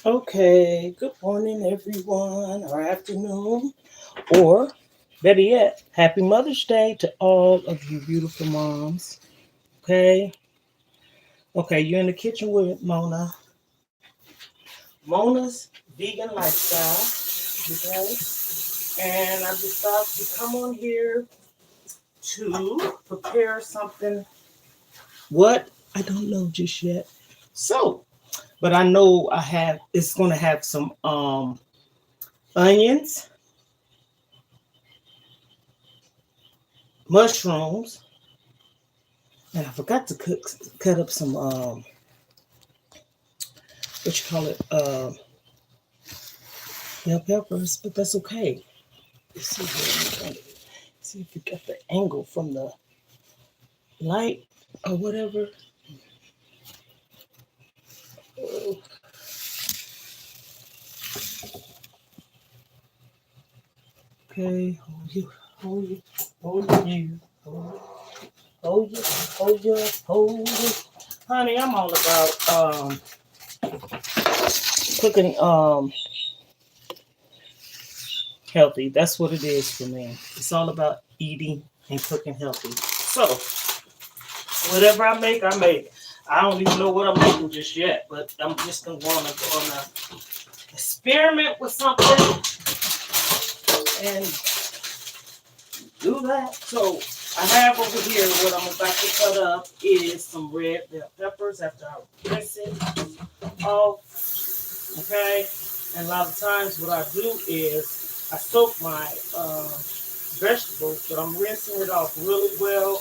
Okay, good morning, everyone, or afternoon, or better yet, happy Mother's Day to all of you beautiful moms. Okay, okay, you're in the kitchen with Mona. Mona's vegan lifestyle. Okay, and I just thought to come on here to prepare something. What? I don't know just yet. So, but I know it's going to have some onions, mushrooms, and I forgot to cut up some what you call it bell peppers, but that's okay. Let's see here. See if you got the angle from the light or whatever. Oh, okay, hold you, hold you, hold you, hold you, hold you. Honey, I'm all about cooking healthy. That's what it is for me. It's all about eating and cooking healthy. So whatever I make, I make. I don't even know what I'm making just yet, but I'm just gonna experiment with something and do that. So I have over here what I'm about to cut up is some red bell peppers after I rinse it off. Okay, and a lot of times what I do is I soak my vegetables, but I'm rinsing it off really well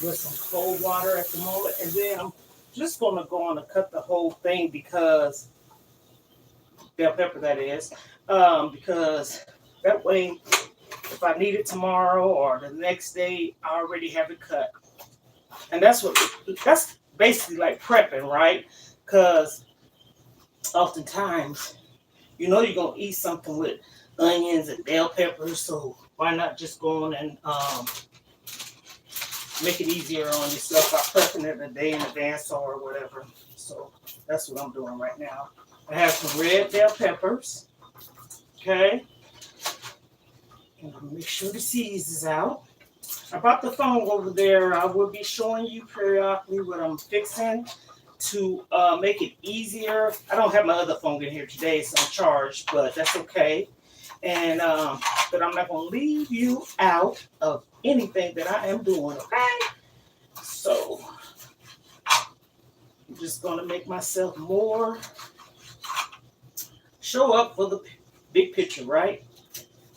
with some cold water at the moment, and then I'm just gonna go on and cut the whole thing because bell pepper that is, because that way if I need it tomorrow or the next day, I already have it cut, and that's basically like prepping, right? Because oftentimes you're gonna eat something with onions and bell peppers, so why not just go on and make it easier on yourself by prepping it a day in advance or whatever. So that's what I'm doing right now. I have some red bell peppers. Okay. And I'll make sure the seeds is out. I brought the phone over there. I will be showing you periodically what I'm fixing to make it easier. I don't have my other phone in here today, so I'm charged, but that's okay. And but I'm not gonna leave you out of anything that I am doing. Okay. So I'm just gonna make myself more show up for the big picture, right?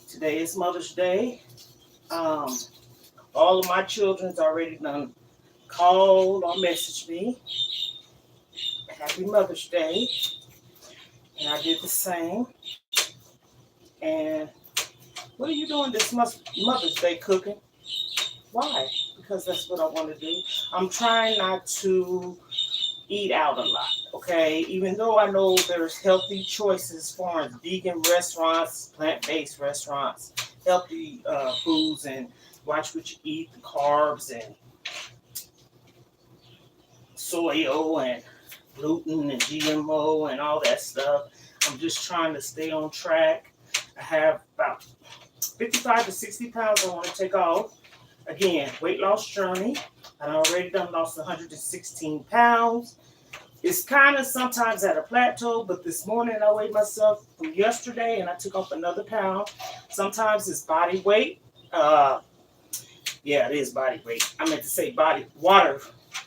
Today is Mother's Day. Um, all of my children's already done called or messaged me. Happy Mother's Day. And I did the same. And what are you doing this Mother's Day cooking? Why? Because that's what I want to do. I'm trying not to eat out a lot, okay? Even though I know there's healthy choices as far as vegan restaurants, plant-based restaurants, healthy foods, and watch what you eat, the carbs and soy and gluten and GMO and all that stuff. I'm just trying to stay on track. I have about 55 to 60 pounds I want to take off. Again, weight loss journey. I already done lost 116 pounds. It's kind of sometimes at a plateau, but this morning I weighed myself from yesterday and I took off another pound. Sometimes it's body weight. Uh, yeah, it is body weight. I meant to say body water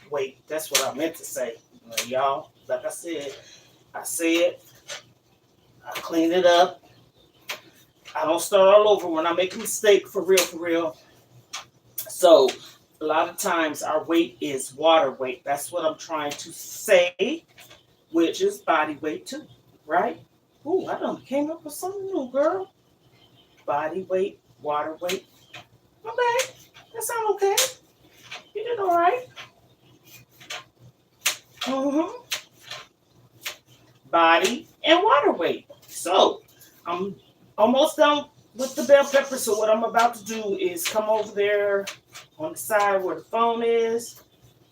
weight. That's what I meant to say. Y'all, like I said, I clean it up. I don't start all over when I make a mistake, for real, for real. So a lot of times our weight is water weight. That's what I'm trying to say, which is body weight too, right? Ooh, I done came up with something new, girl. Body weight, water weight. Okay, that sound okay. You did all right. Mm-hmm. Body and water weight. So I'm almost done with the bell pepper. So what I'm about to do is come over there on the side where the phone is,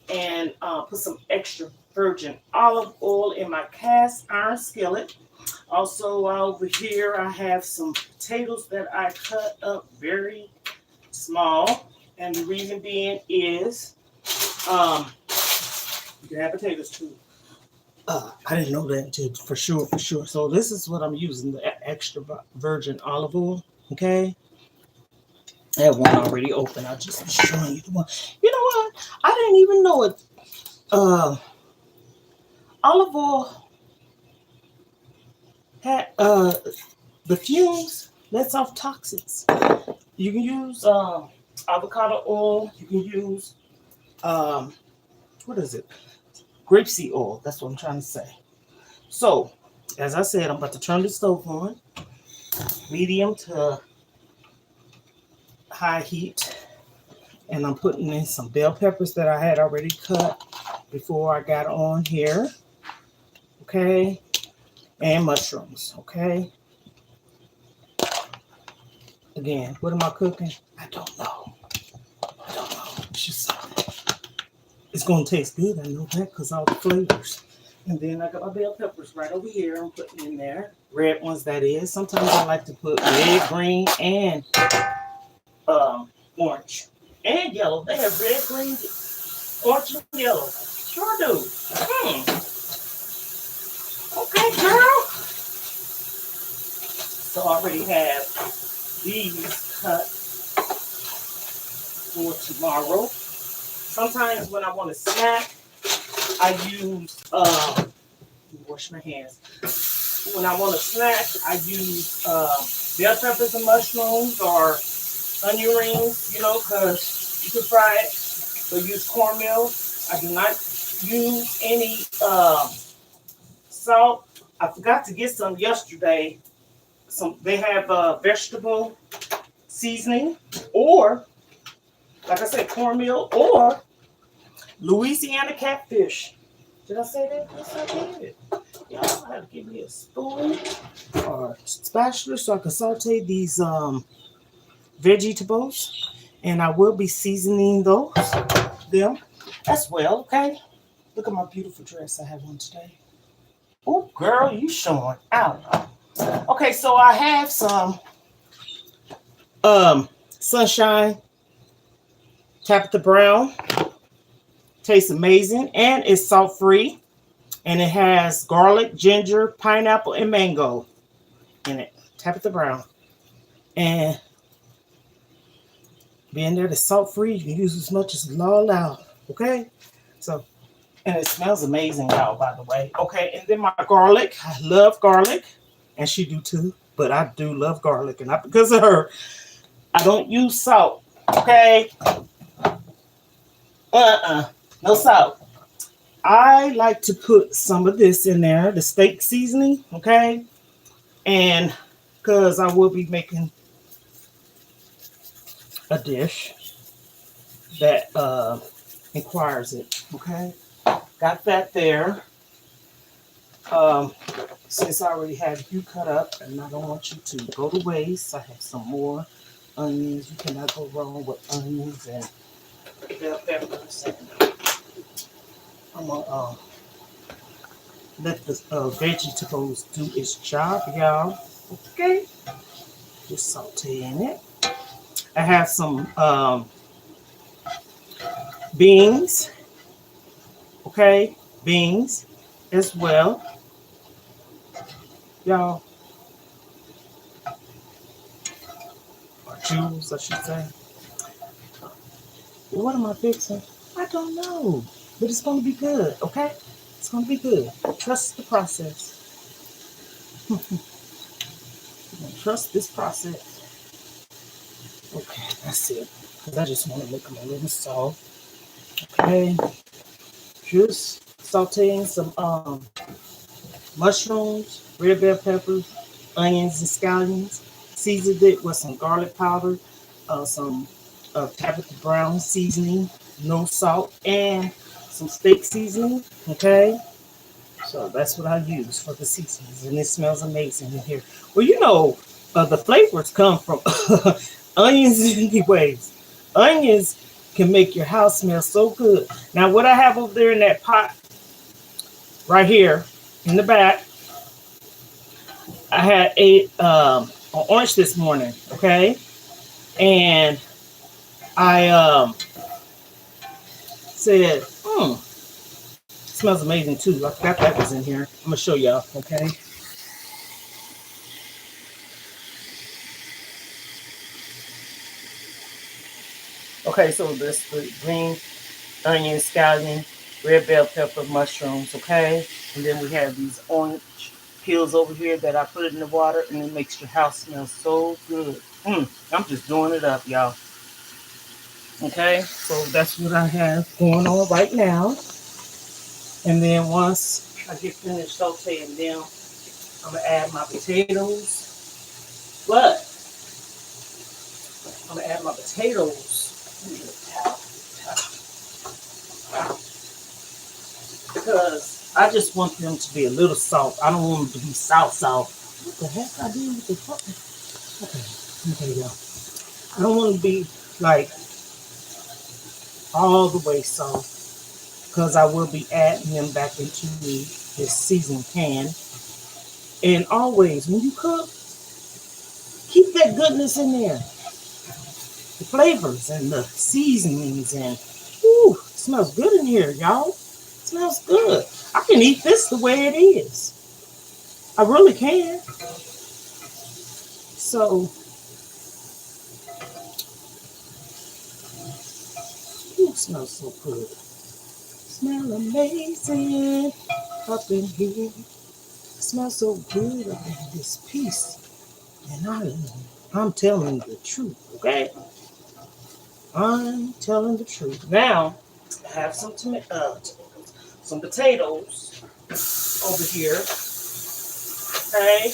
and put some extra virgin olive oil in my cast iron skillet. Also, over here, I have some potatoes that I cut up very small. And the reason being is you can have potatoes too. I didn't know that until for sure, for sure. So this is what I'm using, the extra virgin olive oil. Okay. I have one already open. I'll just be showing you the one. You know what? I didn't even know it. Olive oil had the fumes lets off toxins. You can use avocado oil. You can use what is it? Grapeseed oil. That's what I'm trying to say. So, as I said, I'm about to turn the stove on, medium to high heat, and I'm putting in some bell peppers that I had already cut before I got on here. Okay, and mushrooms. Okay. Again, what am I cooking? I don't know. I don't know. It's just it's gonna taste good. I know that because all the flavors. And then I got my bell peppers right over here. I'm putting in there red ones. That is. Sometimes I like to put red, green, and orange and yellow. They have red, green, orange, and yellow. Sure do. Okay, girl. So I already have these cut for tomorrow. Sometimes when I want to snack, I use wash my hands. When I want to snack, I use bell peppers and mushrooms or onion rings, because you can fry it. So use cornmeal. I do not use any salt. I forgot to get some yesterday. They have vegetable seasoning, or like I said, cornmeal, or Louisiana catfish. Did I say that? Yes, I did. Y'all have to give me a spoon or spatula so I can saute these vegetables, and I will be seasoning them as well. Okay. Look at my beautiful dress I have on today. Oh, girl, you showing out. Okay, so I have some Sunshine Tabitha Brown. Tastes amazing, and it's salt free, and it has garlic, ginger, pineapple, and mango in it. Tabitha Brown, and being that it's salt free, you can use as much as law allowed. Okay, so and it smells amazing, y'all. By the way, okay, and then my garlic. I love garlic, and she do too. But I do love garlic, and not because of her. I don't use salt. Okay. No salt. I like to put some of this in there, the steak seasoning, okay? And because I will be making a dish that requires it, okay? Got that there. Since I already have you cut up and I don't want you to go to waste, I have some more onions. You cannot go wrong with onions and bell peppers. I'm gonna let the vegetables do its job, y'all. Okay, just sauteing it. I have some beans. Okay, beans as well, y'all. Or jewels, I should say. What am I fixing? I don't know. But it's going to be good, okay? It's going to be good. Trust the process. Trust this process. Okay, that's it. Because I just want to make them a little soft. Okay. Just sauteing some mushrooms, red bell peppers, onions, and scallions. Seasoned it with some garlic powder, some Tabitha Brown seasoning, no salt, and some steak seasoning. Okay, so that's what I use for the seasonings, and it smells amazing in here. Well, the flavors come from onions anyways. Onions can make your house smell so good. Now, what I have over there in that pot right here in the back, I had an orange this morning, okay? And I said, smells amazing too. I forgot that was in here. I'm gonna show y'all, okay? Okay, so this the green onion, scallion, red bell pepper, mushrooms, okay? And then we have these orange peels over here that I put in the water, and it makes your house smell so good. I'm just doing it up, y'all. Okay, so that's what I have going on right now. And then once I get finished sauteing them, I'm gonna add my potatoes. But I'm gonna add my potatoes because I just want them to be a little soft. I don't want them to be soft. What the heck I did with the fucking? Okay, y'all. I don't want to be like all the way soft because I will be adding them back into this seasoned pan. And always, when you cook, keep that goodness in there. The flavors and the seasonings and ooh, it smells good in here, y'all. It smells good. I can eat this the way it is. I really can. So, ooh, it smells so good. Smell amazing up in here. It smells so good up in this piece. And I'm telling the truth, okay? I'm telling the truth. Now, I have some potatoes over here, okay?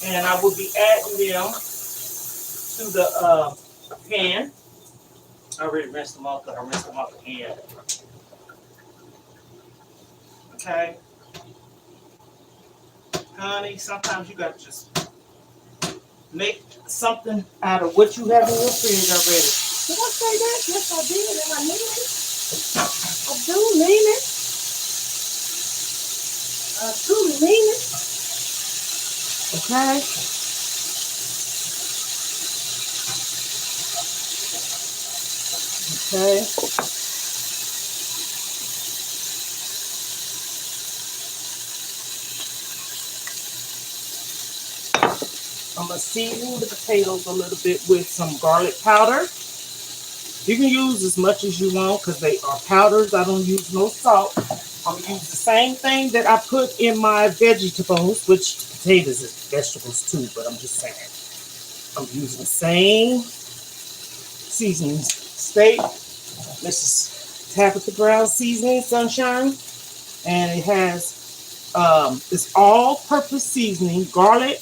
And I will be adding them to the pan. I already rinsed them off, but I rinsed them off again. Okay? Honey, sometimes you gotta just make something out of what you have in your fridge already. Did I say that? Yes, I did, and I mean it. I do mean it. I truly mean it. Okay? Okay? I'm going to season the potatoes a little bit with some garlic powder. You can use as much as you want because they are powders. I don't use no salt. I'm going to use the same thing that I put in my vegetables, which potatoes is vegetables too, but I'm just saying. I'm using the same seasoning. Steak, Mrs. Tabitha Brown seasoning, Sunshine. And it has this all-purpose seasoning, garlic,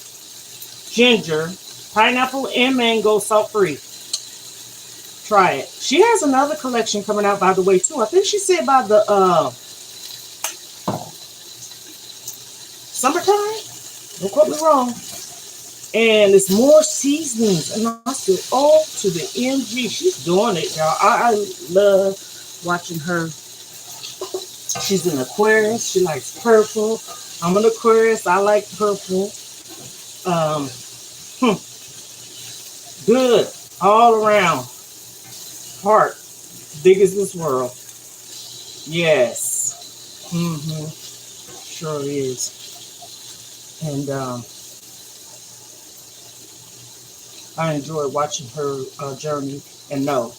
ginger, pineapple, and mango, salt-free. Try it. She has another collection coming out, by the way, too. I think she said by the summertime. Don't quote me wrong. And it's more seasonings. And I said, oh, to the MG. She's doing it, y'all. I love watching her. She's an Aquarius. She likes purple. I'm an Aquarius. I like purple. Good. All around. Heart. Big as this world. Yes. Sure is. And I enjoy watching her journey. And no,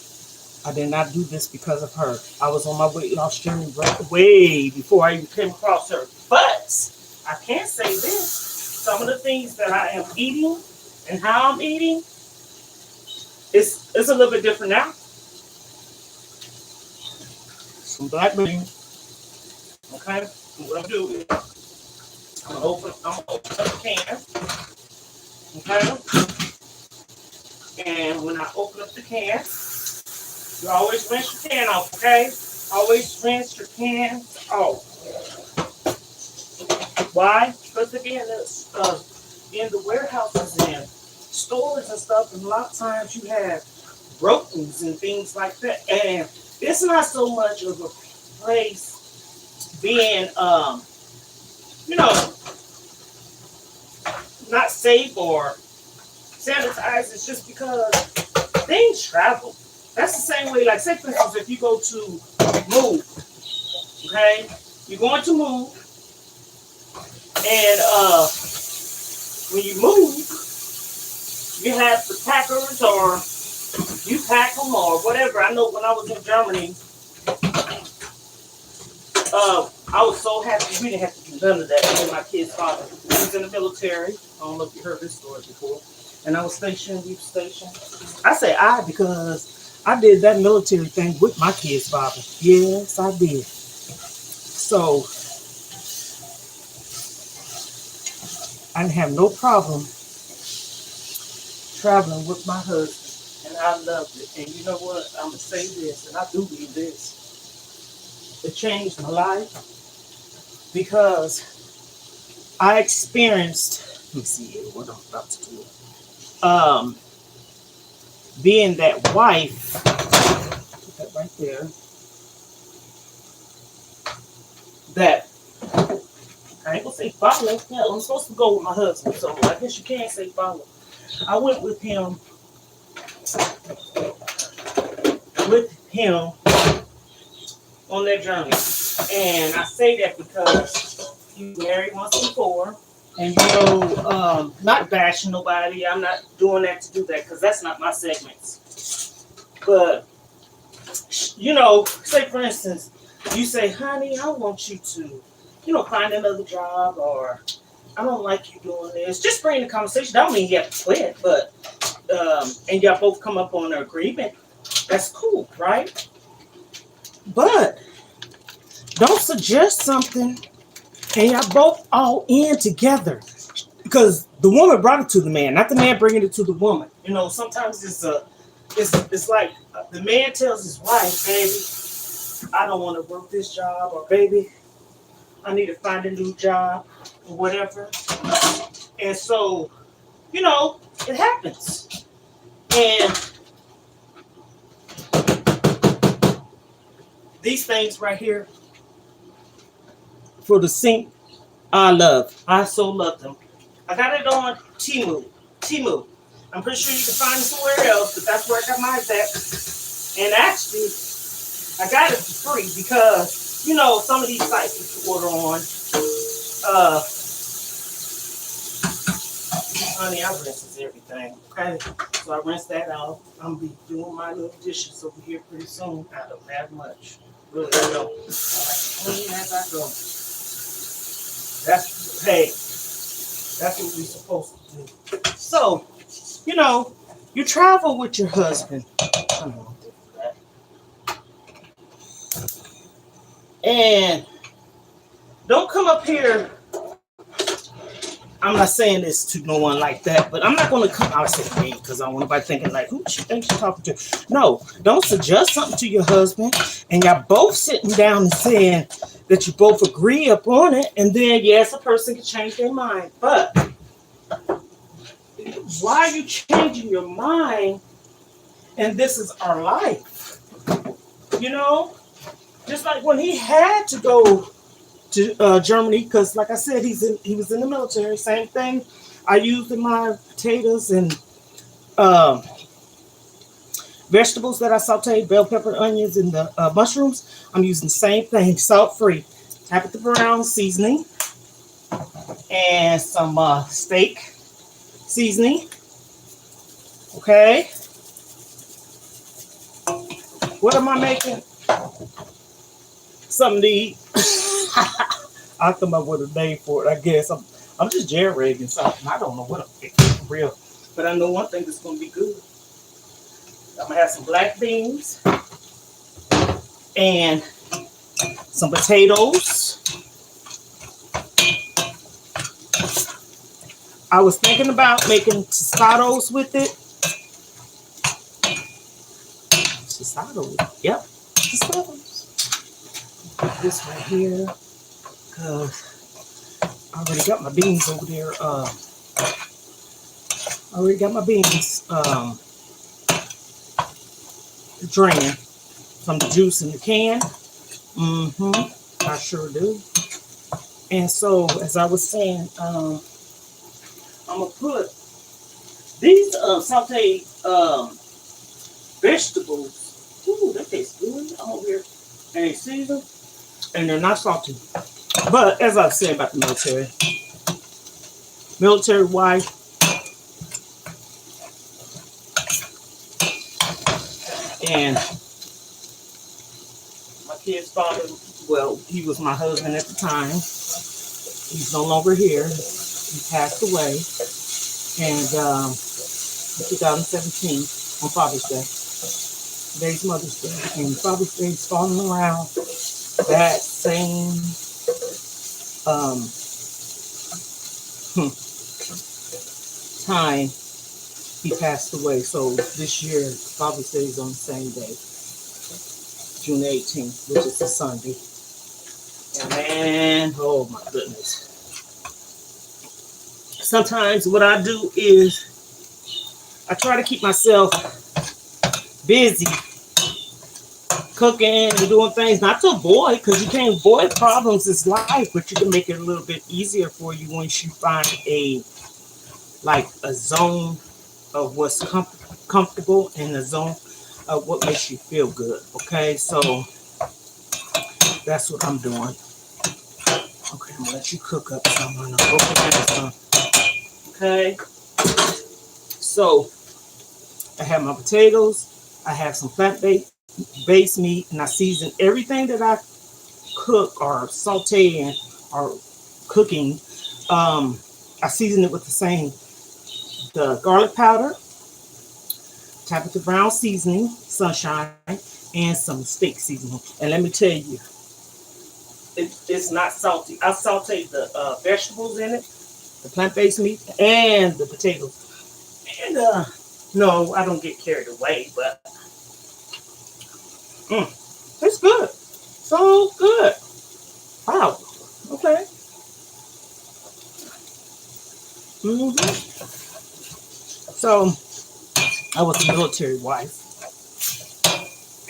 I did not do this because of her. I was on my weight loss journey way before I even came across her. But I can say this. Some of the things that I am eating and how I'm eating, it's a little bit different now. Some black beans. Okay? And what I'm going to do is I'm gonna open up the can. Okay? And when I open up the can, you always rinse your can off, okay? Always rinse your can off. Why? Because again, in the warehouses and stores and stuff, and a lot of times you have brokens and things like that. And it's not so much of a place being, you know, not safe or sanitized. It's just because things travel. That's the same way, like, say, for instance, if you go to move, okay? You're going to move, and when you move, you have the packers, or you pack them, or whatever. I know when I was in Germany, I was so happy we didn't have to do none of that. Me and my kid's father, he was in the military. I don't know if you heard this story before. And I was stationed, we were stationed. I say I because I did that military thing with my kid's father. Yes, I did. So I didn't have no problem traveling with my husband, and I loved it. And you know what? I'm gonna say this, and I do believe this. It changed my life because I experienced. Let me see here what I'm about to do. Being that wife, put that right there. That I ain't gonna say follow. Yeah, I'm supposed to go with my husband, so I guess you can't say follow. I went with him on that journey. And I say that because he was married once before. And not bashing nobody. I'm not doing that to do that because that's not my segments. But say for instance, you say, honey, I want you to, find another job, or I don't like you doing this. Just bring the conversation. That don't mean you have to quit, but and y'all both come up on an agreement. That's cool, right? But don't suggest something and y'all both all in together. Because the woman brought it to the man, not the man bringing it to the woman. Sometimes it's like the man tells his wife, baby, I don't want to work this job, or baby, I need to find a new job, or whatever. And so, it happens. And these things right here for the sink, I so love them. I got it on Temu. I'm pretty sure you can find it somewhere else, but that's where I got mine at. And actually, I got it for free because, some of these sites you can order on. Honey, I rinse everything, okay? So I rinse that out. I'm going to be doing my little dishes over here pretty soon. I don't have much. Really, I don't. I like to clean as I go. That's what we're supposed to do. So, you travel with your husband. And don't come up here. I'm not saying this to no one like that, but I'm not going to come out and say me because I don't want nobody thinking like, who she thinks she's talking to. No, don't suggest something to your husband and y'all both sitting down and saying that you both agree upon it, and then yes, a person can change their mind. But why are you changing your mind? And this is our life. Just like when he had to go to Germany, because like I said, he was in the military. Same thing I used in my potatoes and vegetables that I sauteed, bell pepper, onions, and the mushrooms. I'm using the same thing, salt-free. Tabitha Brown seasoning and some steak seasoning. Okay. What am I making? Something to eat. I'll come up with a name for it, I guess. I'm just jerry-rigging something. I don't know what I'm making for real. But I know one thing that's going to be good. I'm going to have some black beans and some potatoes. I was thinking about making tostados with it. Tostados. Yep. Tostados. Put this right here. Because I already got my beans over there. I already got my beans draining from the juice in the can. I sure do. And so, as I was saying, I'm gonna put these sauteed vegetables. Ooh, that tastes good. I'm over here and they seasoned, and they're not salty. But as I was saying about the military wife, and my kid's father. Well, he was my husband at the time. He's no longer here. He passed away, and in 2017 on Father's Day. Today's Mother's Day, and Father's Day is falling around that same time he passed away. So this year, Father's Day is on the same day, June 18th, which is a Sunday. And man, oh my goodness. Sometimes what I do is I try to keep myself busy cooking and doing things, not to avoid, because you can't avoid problems. It's life, but you can make it a little bit easier for you once you find a zone of what's comfortable and a zone of what makes you feel good. Okay, so that's what I'm doing. Okay, I'm gonna let you cook up some. I'm gonna go cook some. Okay, so I have my potatoes, I have some plant-based meat, and I season everything that I cook or saute or cooking. I season it with the garlic powder, Tabitha Brown seasoning, sunshine, and some steak seasoning. And let me tell you, it's not salty. I sauteed the vegetables in it, the plant-based meat, and the potatoes. And no, I don't get carried away, but it's good. So good. Wow. Okay. So I was a military wife,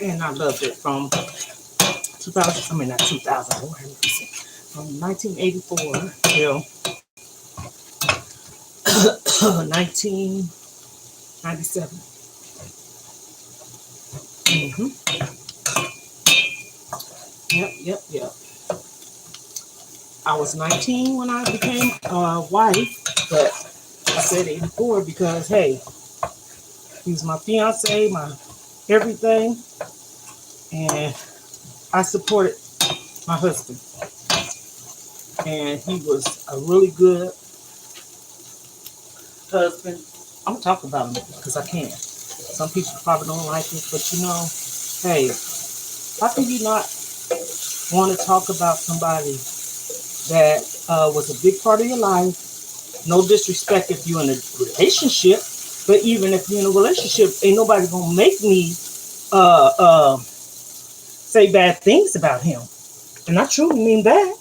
and I loved it from 1984 till 1997. Yep. I was 19 when I became a wife, but I said 84 because, hey, he was my fiance, my everything, and I supported my husband. And he was a really good husband. I'm going to talk about him because I can. Some people probably don't like it, but hey, how can you not want to talk about somebody that was a big part of your life? No disrespect if you're in a relationship, but even if you're in a relationship, ain't nobody gonna make me say bad things about him. And I truly mean that.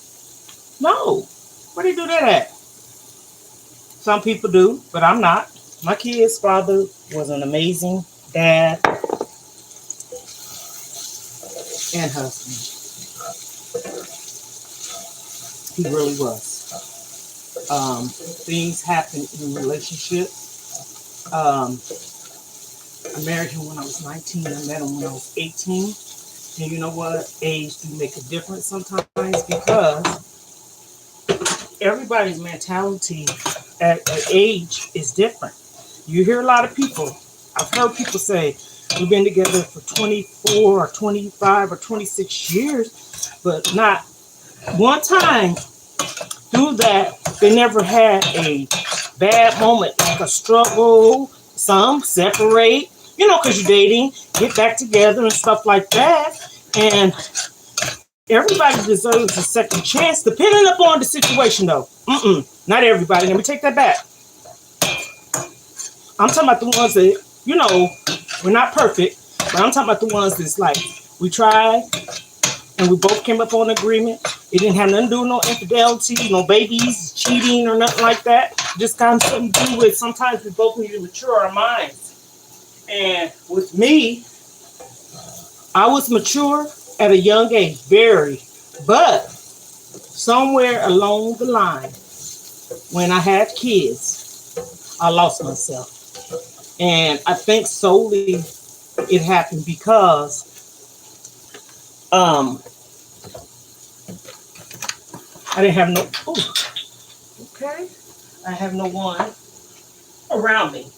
No. Where do you do that at? Some people do, but I'm not. My kid's father was an amazing dad and husband. He really was. Things happen in relationships. I married him when I was 19. I met him when I was 18. And you know what? Age do make a difference sometimes because everybody's mentality at age is different. You hear a lot of people. I've heard people say, we've been together for 24 or 25 or 26 years, but not one time through that they never had a bad moment, like a struggle. Some separate, because you're dating, get back together and stuff like that. And everybody deserves a second chance, depending upon the situation, though. Not everybody. Let me take that back. I'm talking about the ones that, we're not perfect, but I'm talking about the ones that's like, we tried and we both came up on an agreement. It didn't have nothing to do with no infidelity, no babies, cheating, or nothing like that. Just kind of something to do with sometimes we both need to mature our minds. And with me, I was mature at a young age, very, but somewhere along the line, when I had kids, I lost myself. And I think solely it happened because um, I didn't have no, ooh, okay, I have no one around me.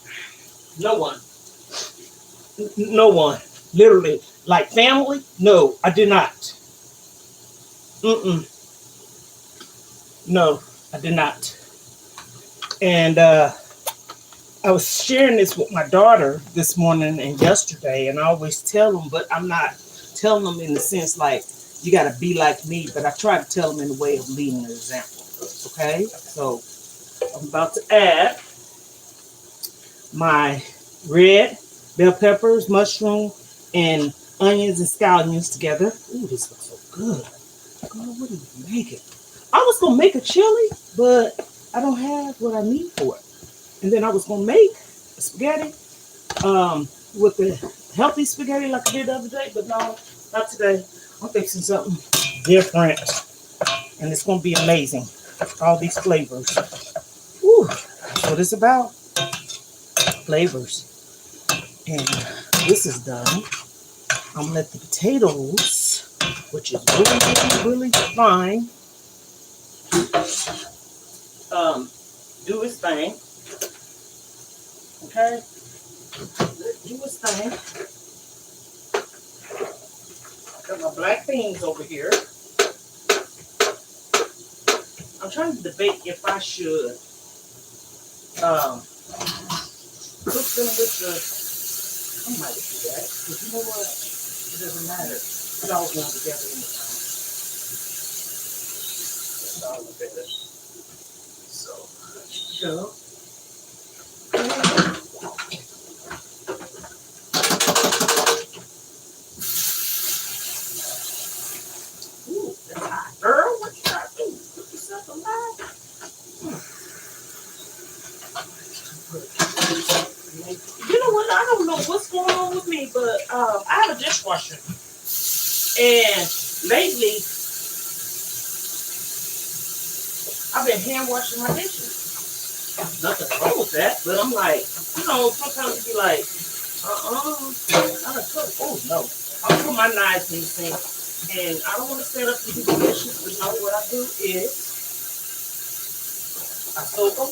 No one. No one. Literally. Like family? No, I did not. Mm-mm. No, I did not. And I was sharing this with my daughter this morning and yesterday, and I always tell them, but I'm not telling them in the sense like you got to be like me, but I try to tell them in the way of leading an example. Okay, so I'm about to add my red bell peppers, mushroom, and onions and scallions together. Ooh, this looks so good. God, what are you making? I was gonna make a chili, but I don't have what I need for it. And then I was gonna make a spaghetti with the healthy spaghetti like I did the other day, but no, not today. I'm fixing something different, and it's gonna be amazing. All these flavors. Whew, that's what it's about. Flavors. And this is done. I'm gonna let the potatoes, which is really fine, do its thing. Okay? Do its thing. Got my black beans over here. I'm trying to debate if I should cook them with the. I might do that. Because you know what? It doesn't matter. It's all going together anytime. It's all together. So, go. Ooh, that's hot. Girl, what you got to do? Cook yourself alive? You know what? I don't know what's going on with me, but I have a dishwasher. And lately, I've been hand washing my dishes. Nothing wrong with that, but I'm like, sometimes you be like, I don't cook. Oh, no. I'll put my knives in the sink. And I don't want to stand up and do the dishes, but no, what I do is I soak them,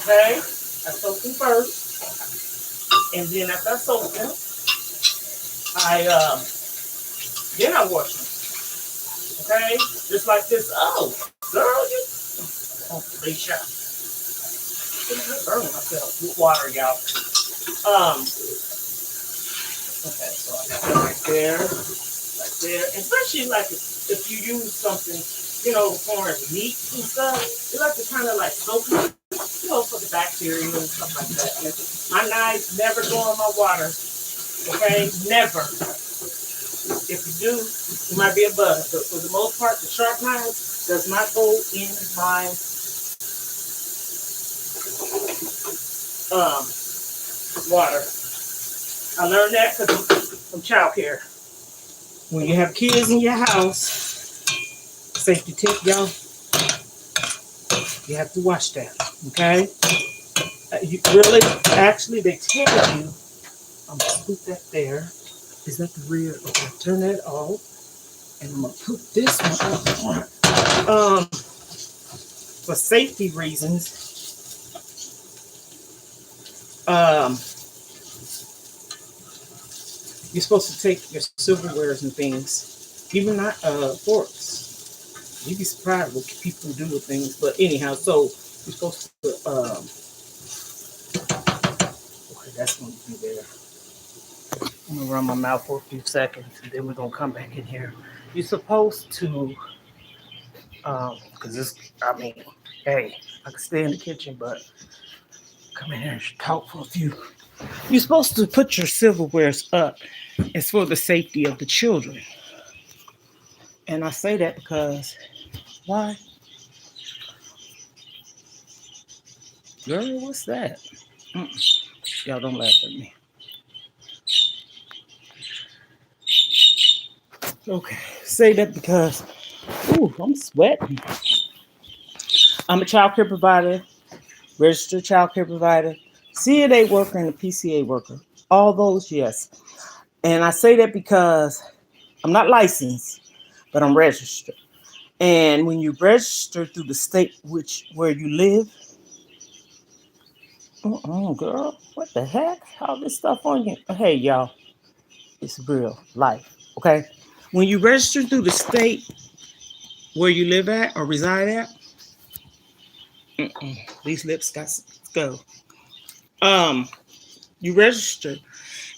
okay? I soak them first. And then after I soak them, then I wash them, okay? Just like this. Oh, girl, Felicia. I burn myself with water, y'all. Okay, so I got that right there, especially like if you use something, foreign meat and stuff, you like to kind of like soak it, for the bacteria and stuff like that. And my knives never go in my water, okay? Never. If you do, it might be a bug, but for the most part, the sharp knives does not go in my water. I learned that from childcare. When you have kids in your house, safety tip, y'all, you have to watch that, okay? You really, actually, they tell you, I'm going to put that there. Is that the rear? Okay, turn that off. And I'm going to put this one up front. For safety reasons, you're supposed to take your silverwares and things, even not forks. You'd be surprised what people do with things. But anyhow, so you're supposed to okay, that's going to be there. I'm going to run my mouth for a few seconds, and then we're going to come back in here. You're supposed to, because hey, I can stay in the kitchen, but come in here and talk for a few. You're supposed to put your silverwares up. It's for the safety of the children. And I say that because, why? Girl, what's that? Y'all don't laugh at me. Okay, say that because, ooh, I'm sweating. I'm a child care provider, registered child care provider, CNA worker, and a PCA worker. All those, yes. And I say that because I'm not licensed, but I'm registered. And when you register through the state which where you live, girl, what the heck? All this stuff on you? Hey, y'all, it's real life. Okay, when you register through the state where you live at or reside at, these lips got to go. Um, you register,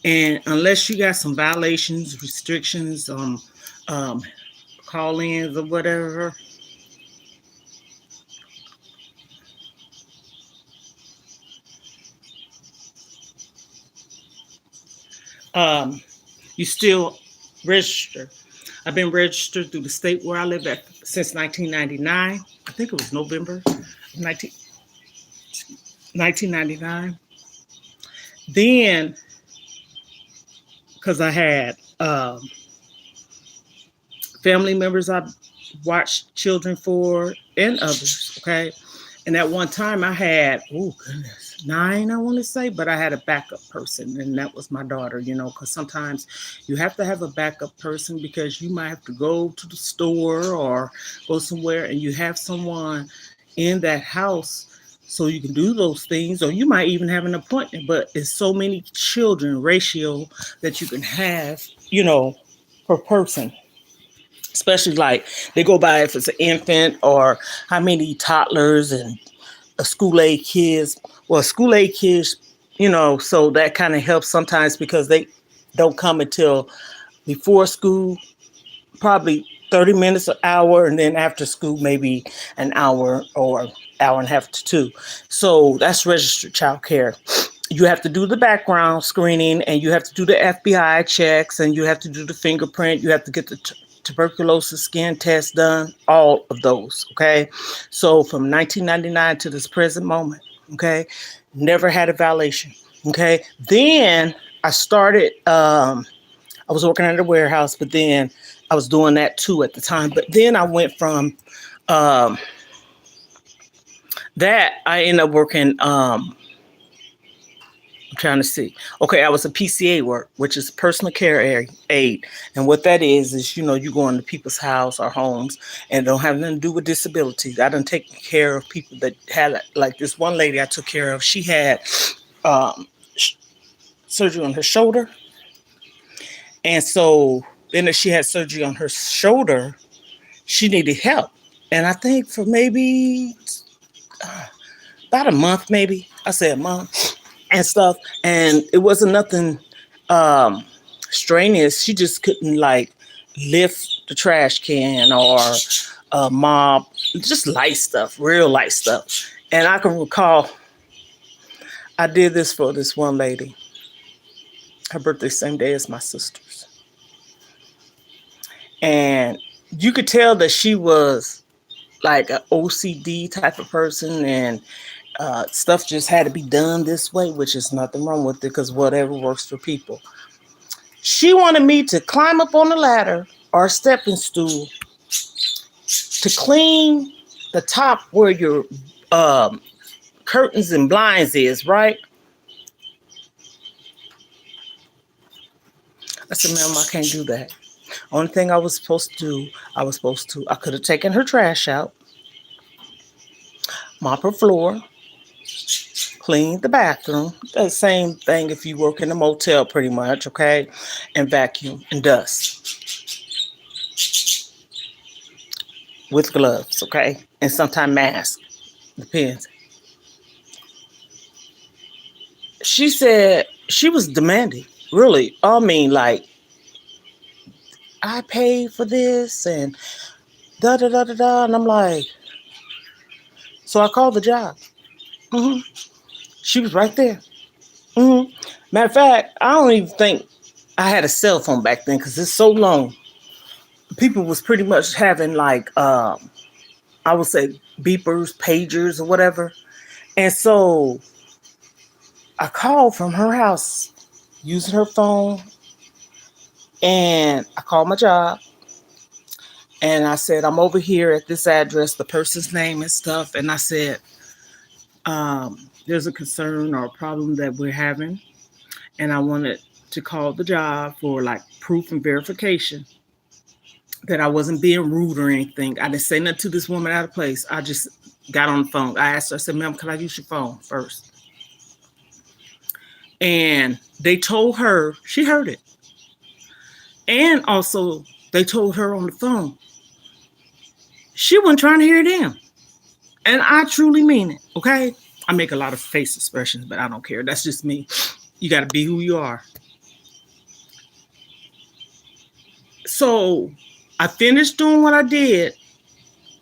and unless you got some violations, restrictions, um, call-ins or whatever, um, you still register. I've been registered through the state where I live at since 1999. I think it was November 19, 1999. Then, because I had family members I watched children for and others, okay? And at one time I had, oh goodness, 9, I want to say, but I had a backup person, and that was my daughter, because sometimes you have to have a backup person because you might have to go to the store or go somewhere and you have someone in that house so you can do those things, or you might even have an appointment, but it's so many children ratio that you can have, per person, especially like they go by if it's an infant or how many toddlers and a school age kids. Well, school age kids, so that kind of helps sometimes because they don't come until before school, probably 30 minutes, an hour, and then after school, maybe an hour or hour and a half to 2. So that's registered child care. You have to do the background screening, and you have to do the FBI checks, and you have to do the fingerprint. You have to get the tuberculosis skin test done, all of those. Okay. So from 1999 to this present moment, okay, never had a violation. Okay. Then I started, I was working at a warehouse, but then I was doing that too at the time. But then I went from um, that, I ended up working. I'm trying to see. Okay, I was a PCA work, which is personal care aid. And what that is, you go into people's house or homes and don't have nothing to do with disabilities. I done taken care of people that had, like this one lady I took care of, she had um, surgery on her shoulder. And so then she had surgery on her shoulder, she needed help. And I think for maybe about a month, maybe, I said a month and stuff. And it wasn't nothing um, strenuous. She just couldn't like lift the trash can or mop, just light stuff, real light stuff. And I can recall I did this for this one lady. Her birthday same day as my sister's. And you could tell that she was like an OCD type of person, and stuff just had to be done this way, which is nothing wrong with it because whatever works for people. She wanted me to climb up on the ladder or stepping stool to clean the top where your um, curtains and blinds is, right? I said, ma'am, I can't do that. Only thing I was supposed to do, I could have taken her trash out, mop her floor, clean the bathroom. The same thing if you work in a motel, pretty much, okay? And vacuum and dust with gloves, okay? And sometimes mask, depends. She said she was demanding, really. I mean, like, I paid for this and da da da da da. And I'm like, so I called the job. hmm She was right there. hmm Matter of fact, I don't even think I had a cell phone back then because it's so long. People was pretty much having like I would say beepers, pagers, or whatever. And so I called from her house using her phone, and I called my job. And I said, I'm over here at this address, the person's name and stuff. And I said, there's a concern or a problem that we're having. And I wanted to call the job for like proof and verification that I wasn't being rude or anything. I didn't say nothing to this woman out of place. I just got on the phone. I asked her, I said, ma'am, can I use your phone first? And they told her, she heard it. And also, they told her on the phone, she wasn't trying to hear them. And I truly mean it, okay? I make a lot of face expressions, but I don't care. That's just me. You got to be who you are. So I finished doing what I did.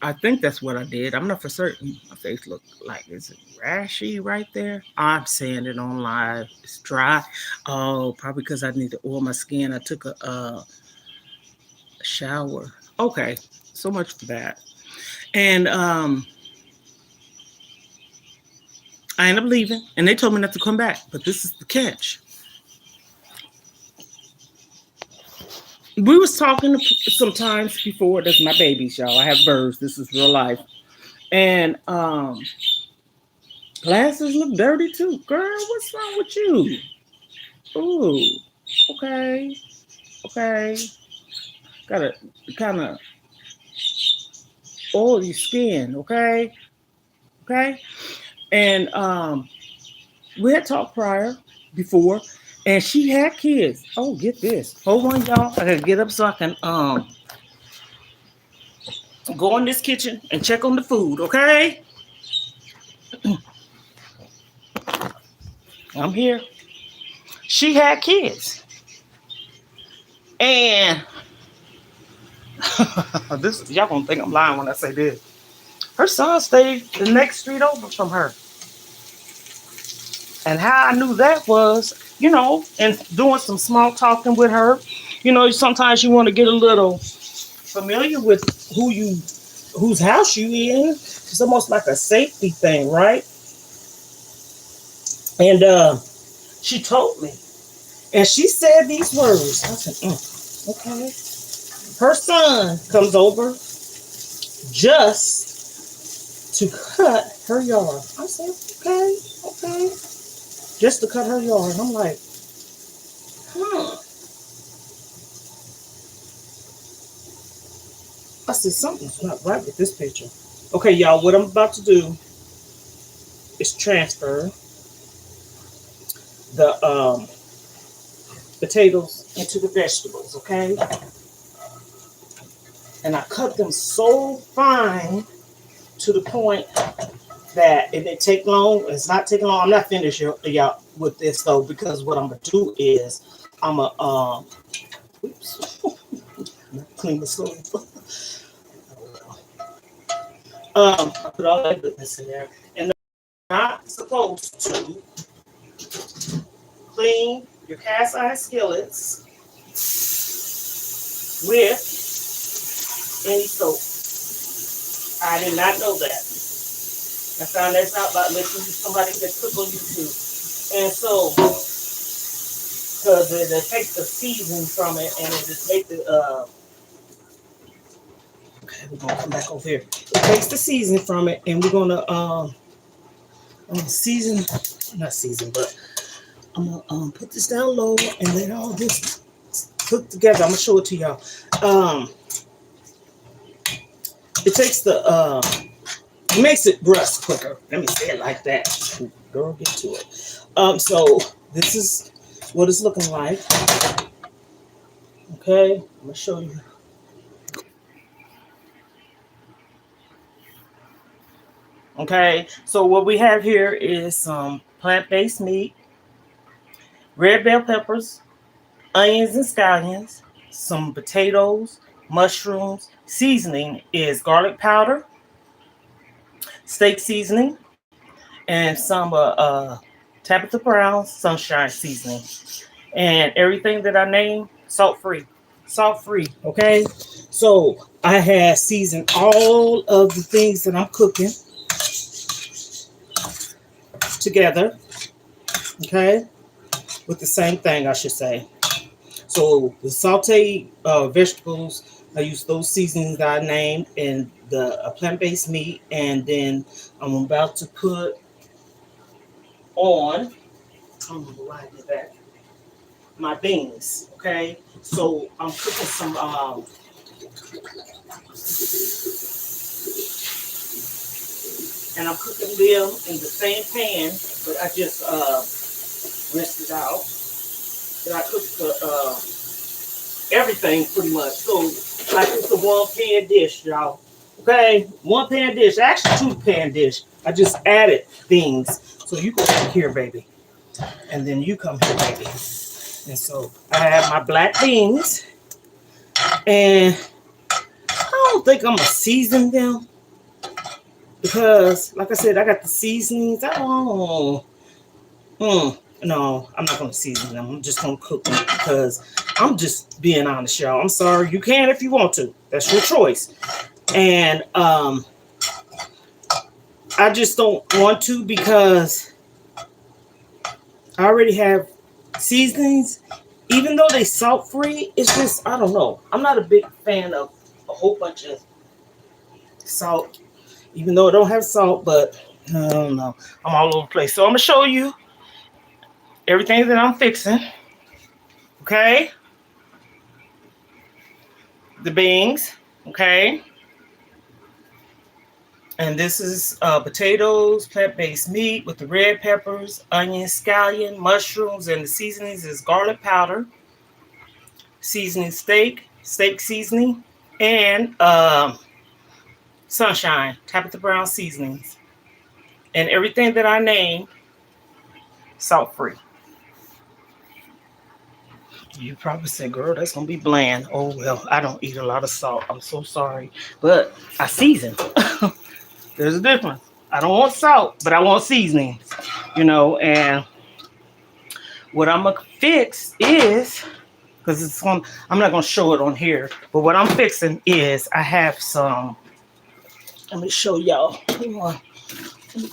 I think that's what I did. I'm not for certain. My face looked like, is it rashy right there? I'm saying it on live. It's dry. Oh, probably because I need to oil my skin. I took a shower. Okay, so much for that. And I ended up leaving, and they told me not to come back. But this is the catch. We was talking sometimes before. That's my babies, y'all. I have birds. This is real life. And glasses look dirty too. Girl, what's wrong with you? Ooh, okay. Okay. Gotta kind of oil your skin, okay? Okay? And we had talked before, and she had kids. Oh, get this. Hold on, y'all. I gotta get up so I can go in this kitchen and check on the food, okay? I'm here. She had kids. And this, y'all gonna think I'm lying when I say this. Her son stayed the next street over from her. And how I knew that was, and doing some small talking with her. Sometimes you want to get a little familiar with whose house you in. It's almost like a safety thing, right? And she told me, and she said these words. I said, okay. Her son comes over just to cut her yard. I said, okay. Just to cut her yard. And I'm like, I said, something's not right with this picture. Okay, y'all, what I'm about to do is transfer the potatoes into the vegetables, okay? And I cut them so fine to the point that it didn't take long. It's not taking long. I'm not finished y'all with this though, because what I'm gonna do is I'm gonna clean the stove. I put all that goodness in there, and I'm not supposed to clean your cast iron skillets with any soap. I did not know that. I found that out by listening to somebody that cook on YouTube. And so, because it takes the season from it and it just makes the, okay, we're going to come back over here. It takes the season from it and we're going to season, not season, but I'm going to put this down low and let all this cook together. I'm going to show it to y'all. It takes the, makes it rust quicker. Let me say it like that. Ooh, girl, get to it. So this is what it's looking like. Okay, I'm gonna show you. Okay, so what we have here is some plant-based meat, red bell peppers, onions and scallions, some potatoes, mushrooms. Seasoning is garlic powder, steak seasoning, and some Tabitha Brown sunshine seasoning. And everything that I named, salt-free. Salt-free, okay? So I have seasoned all of the things that I'm cooking together, okay? With the same thing, I should say. So the sauteed vegetables I use those seasonings that I named and the plant-based meat, and then I'm about to put on. I don't know why I did that. My beans. Okay, so I'm cooking some. And I'm cooking them in the same pan, but I just rinsed it out. And I cooked the everything pretty much. So like it's a one pan dish, y'all. Okay, one pan dish, actually two pan dish. I just added things. So you go here, baby, and then you come here, baby. And so I have my black beans, and I don't think I'm gonna season them because, like I said, I got the seasonings. I don't. No, I'm not gonna season them. I'm just gonna cook them because I'm just being honest, y'all. I'm sorry. You can if you want to. That's your choice. And I just don't want to because I already have seasonings. Even though they salt free, it's just I don't know. I'm not a big fan of a whole bunch of salt, even though it don't have salt, but I don't know. I'm all over the place. So I'm gonna show you everything that I'm fixing. Okay. The beans. Okay. And this is potatoes, plant-based meat with the red peppers, onion, scallion, mushrooms, and the seasonings is garlic powder, seasoning steak seasoning, and sunshine, Tabitha Brown seasonings. And everything that I named, salt-free. You probably say, girl, that's going to be bland. Oh, well, I don't eat a lot of salt. I'm so sorry. But I season. There's a difference. I don't want salt, but I want seasoning, and what I'm going to fix is, because I'm not going to show it on here, but what I'm fixing is I have some, let me show y'all. Hang on. Let me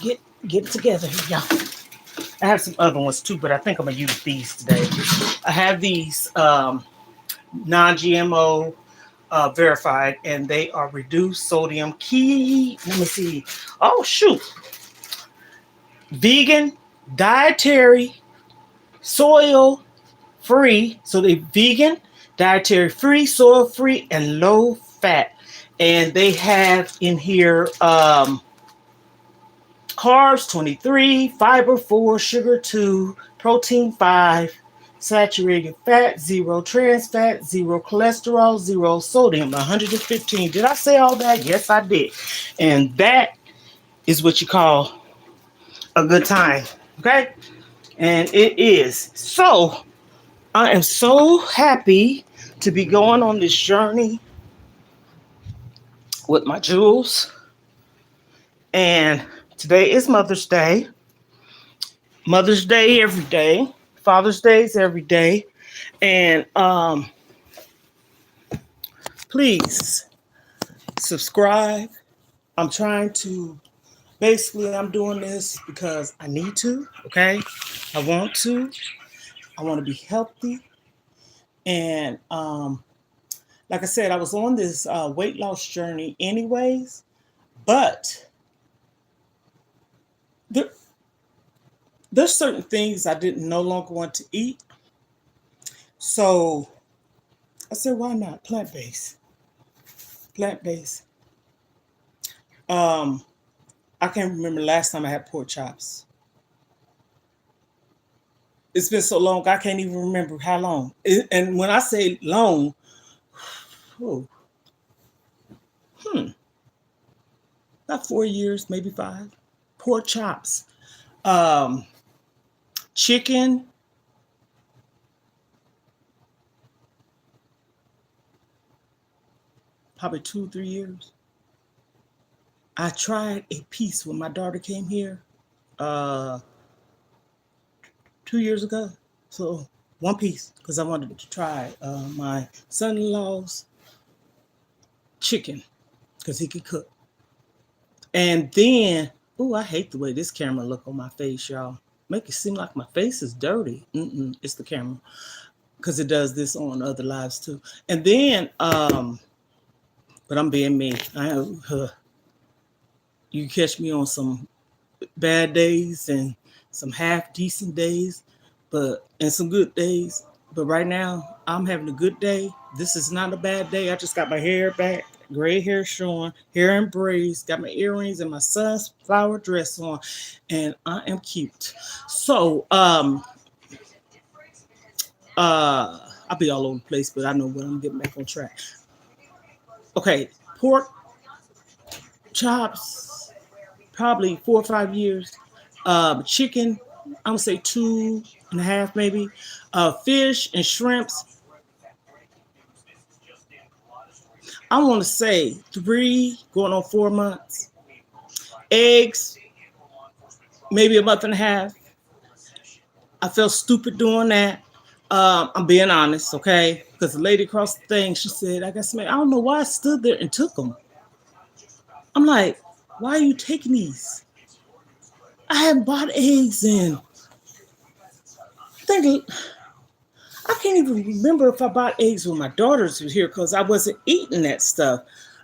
get it together here, y'all. I have some other ones too, but I think I'm going to use these today. I have these non-GMO verified, and they are reduced sodium key. Let me see. Oh, shoot. Vegan, dietary, soil free. So they vegan, dietary free, soil free, and low fat. And they have in here carbs 23, fiber 4, sugar 2, protein 5, saturated fat 0, trans fat 0, cholesterol 0, sodium 115. Did I say all that? Yes, I did. And that is what you call a good time. Okay? And it is. So I am so happy to be going on this journey with my jewels. And today is Mother's Day. Mother's Day every day. Father's Day is every day. And please subscribe. I'm trying to, basically I'm doing this because I need to, okay? I want to be healthy. And like I said, I was on this weight loss journey anyways, but there's certain things I didn't no longer want to eat. So I said, why not plant-based? Plant-based. I can't remember last time I had pork chops. It's been so long, I can't even remember how long. And when I say long, not 4 years, maybe 5. Pork chops. Chicken. Probably 2-3 years. I tried a piece when my daughter came here 2 years ago. So one piece because I wanted to try my son-in-law's chicken because he could cook. And then, I hate the way this camera look on my face, y'all. Make it seem like my face is dirty. It's the camera because it does this on other lives too. And then but I'm being me. You catch me on some bad days and some half decent days, but and some good days. But right now, I'm having a good day. This is not a bad day. I just got my hair back, gray hair showing, hair in braids, got my earrings and my son's flower dress on, and I am cute. So, I'll be all over the place, but I know when I'm getting back on track. Okay, pork chops, probably 4 or 5 years. Chicken, I'm gonna say 2.5 maybe. Fish and shrimps, I want to say 3 going on 4 months. Eggs, maybe a month and a half. I felt stupid doing that. I'm being honest, okay? Because the lady across the thing, she said, I got some. I don't know why I stood there and took them. I'm like, why are you taking these? I haven't bought eggs in. I think I can't even remember if I bought eggs when my daughters were here because I wasn't eating that stuff.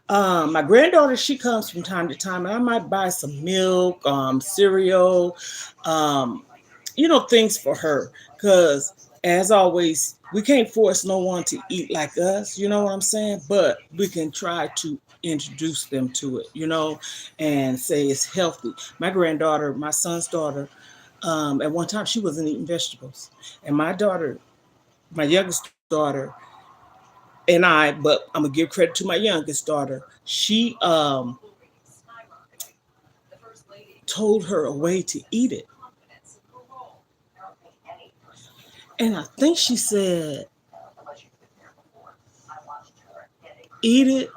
My granddaughter, she comes from time to time, and I might buy some milk, cereal, um, things for her. Because as always, we can't force no one to eat like us. You know what I'm saying? But we can try to introduce them to it. And say it's healthy. My granddaughter, my son's daughter, at one time she wasn't eating vegetables, and my youngest daughter, but I'm gonna give credit to my youngest daughter. She told her a way to eat it, and I think she said, "Eat it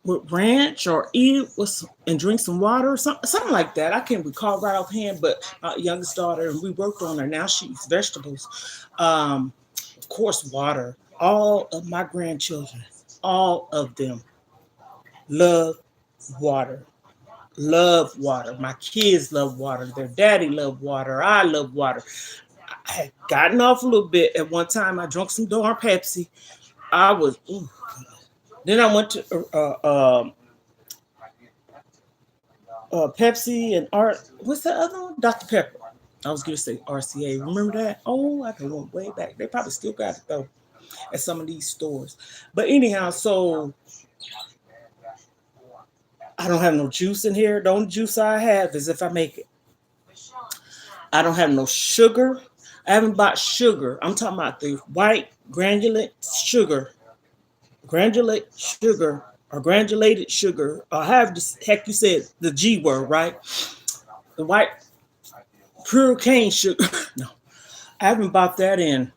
with ranch, or eat it and drink some water, or something like that." I can't recall right offhand, but my youngest daughter, and we worked on her. Now she eats vegetables. Of course, water. All of my grandchildren, all of them, love water. Love water. My kids love water. Their daddy love water. I love water. I had gotten off a little bit at one time. I drank some darn Pepsi. I was. Ooh. Then I went to Pepsi and Art. What's the other one? Dr Pepper. I was gonna say RCA. Remember that? Oh, I can went way back. They probably still got it though at some of these stores. But anyhow, so I don't have no juice in here. The only juice I have is if I make it. I don't have no sugar. I haven't bought sugar. I'm talking about the white granulate sugar, or granulated sugar, or have the heck you said the G word, right? The white pure cane sugar. No, I haven't bought that in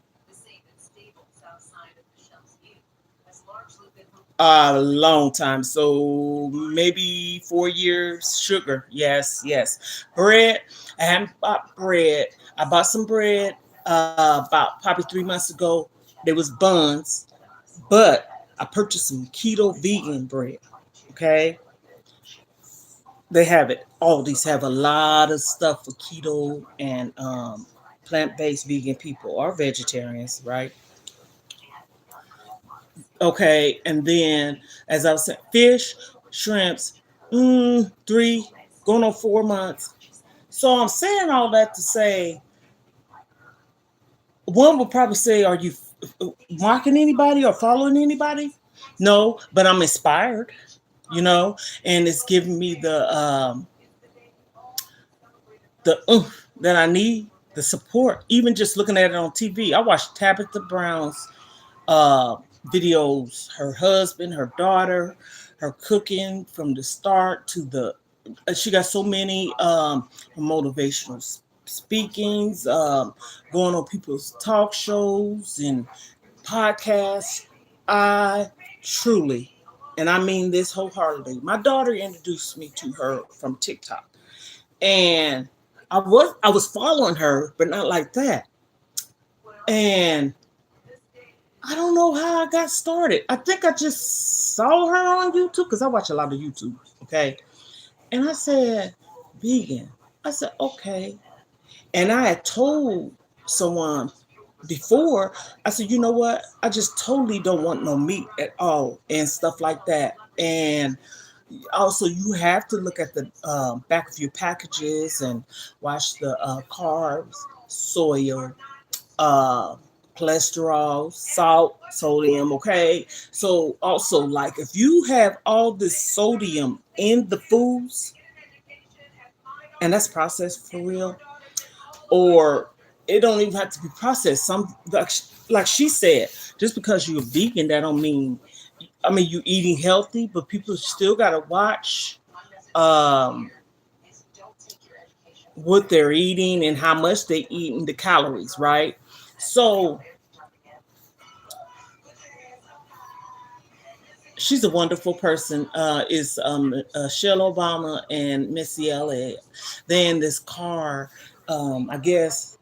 a long time. So maybe 4 years. Sugar, yes, yes. Bread, I haven't bought bread. I bought some bread about probably 3 months ago. There was buns, but I purchased some keto vegan bread. Okay, they have it. All these have a lot of stuff for keto and plant-based vegan people or vegetarians, right? Okay, and then as I was saying, fish, shrimps, 3 going on 4 months. So I'm saying all that to say, one would probably say, "Are you mocking anybody or following anybody?" No, but I'm inspired, and it's giving me the that I need, the support. Even just looking at it on TV, I watched Tabitha Brown's uh, videos. Her husband, her daughter, her cooking from the start to the. She got so many motivational speakings, going on people's talk shows and podcasts. I truly, and I mean this wholeheartedly. My daughter introduced me to her from TikTok, and I was following her, but not like that. And I don't know how I got started. I think I just saw her on YouTube because I watch a lot of YouTube. Okay, and I said vegan. I said okay, and I had told someone before, I said, you know what? I just totally don't want no meat at all and stuff like that. And also, you have to look at the back of your packages and watch the carbs, soil, uh, cholesterol, salt, sodium. Okay. So, also, like if you have all this sodium in the foods, and that's processed for real, or it don't even have to be processed. Some like she said, just because you're vegan, that don't mean. I mean, you eating healthy, but people still gotta watch um, what they're eating and how much they eat and the calories, right? So she's a wonderful person. Is Michelle Obama and Missy Elliott. Then this car, I guess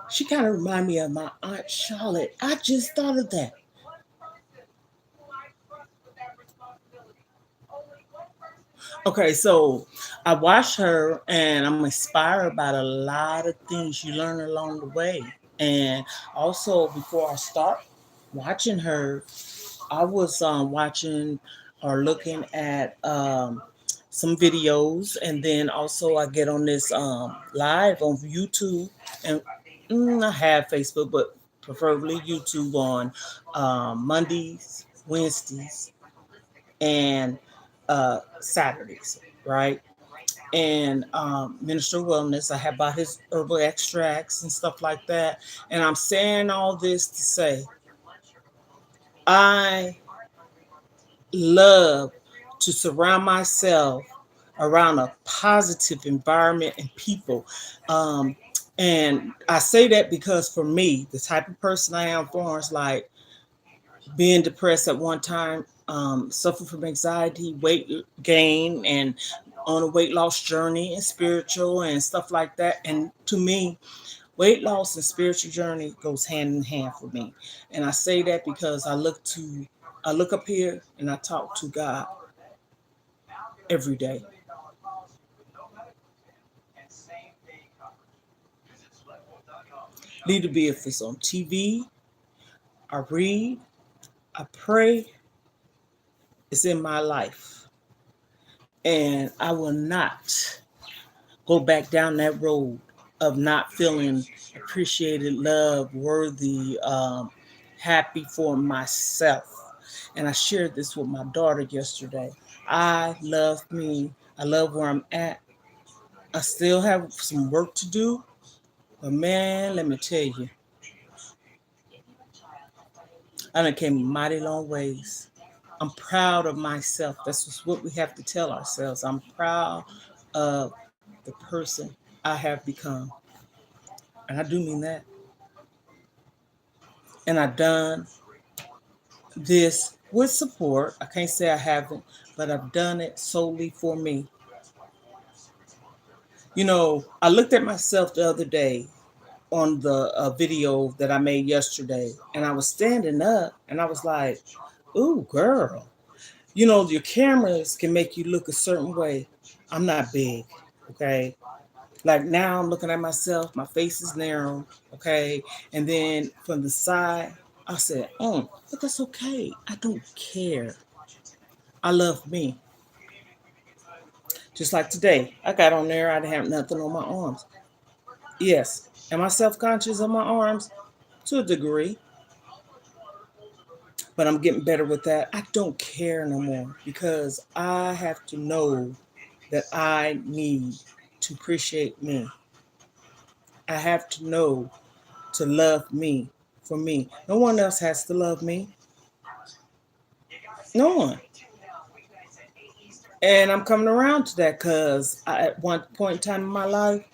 she kind of remind me of my aunt Charlotte. I just thought of that. Okay, so I watch her and I'm inspired by a lot of things you learn along the way. And also, before I start watching her, I was watching or looking at some videos, and then also I get on this live on YouTube, and I have Facebook, but preferably YouTube on Mondays, Wednesdays, and Saturdays, right? And Minister Wellness, I have bought his herbal extracts and stuff like that. And I'm saying all this to say, I love to surround myself around a positive environment and people. Um, and I say that because for me, the type of person I am, Florence, like being depressed at one time, suffer from anxiety, weight gain, and on a weight loss journey and spiritual and stuff like that. And to me, weight loss and spiritual journey goes hand in hand for me. And I say that because I look up here and I talk to God every day. Leader be if it's on TV, I read, I pray, it's in my life. And I will not go back down that road of not feeling appreciated, loved, worthy, happy for myself. And I shared this with my daughter yesterday. I love me. I love where I'm at. I still have some work to do, but man, let me tell you, I done came a mighty long ways. I'm proud of myself. That's just what we have to tell ourselves. I'm proud of the person I have become. And I do mean that. And I've done this with support. I can't say I haven't, but I've done it solely for me. You know, I looked at myself the other day on the video that I made yesterday, and I was standing up and I was like, ooh, girl. You know, your cameras can make you look a certain way. I'm not big, okay? Like now I'm looking at myself, my face is narrow, okay? And then from the side, I said, but that's okay. I don't care. I love me. Just like today, I got on there, I didn't have nothing on my arms. Yes. Am I self conscious of my arms? To a degree, but I'm getting better with that. I don't care no more because I have to know that I need to appreciate me. I have to know to love me for me. No one else has to love me. No one. And I'm coming around to that because at one point in time in my life,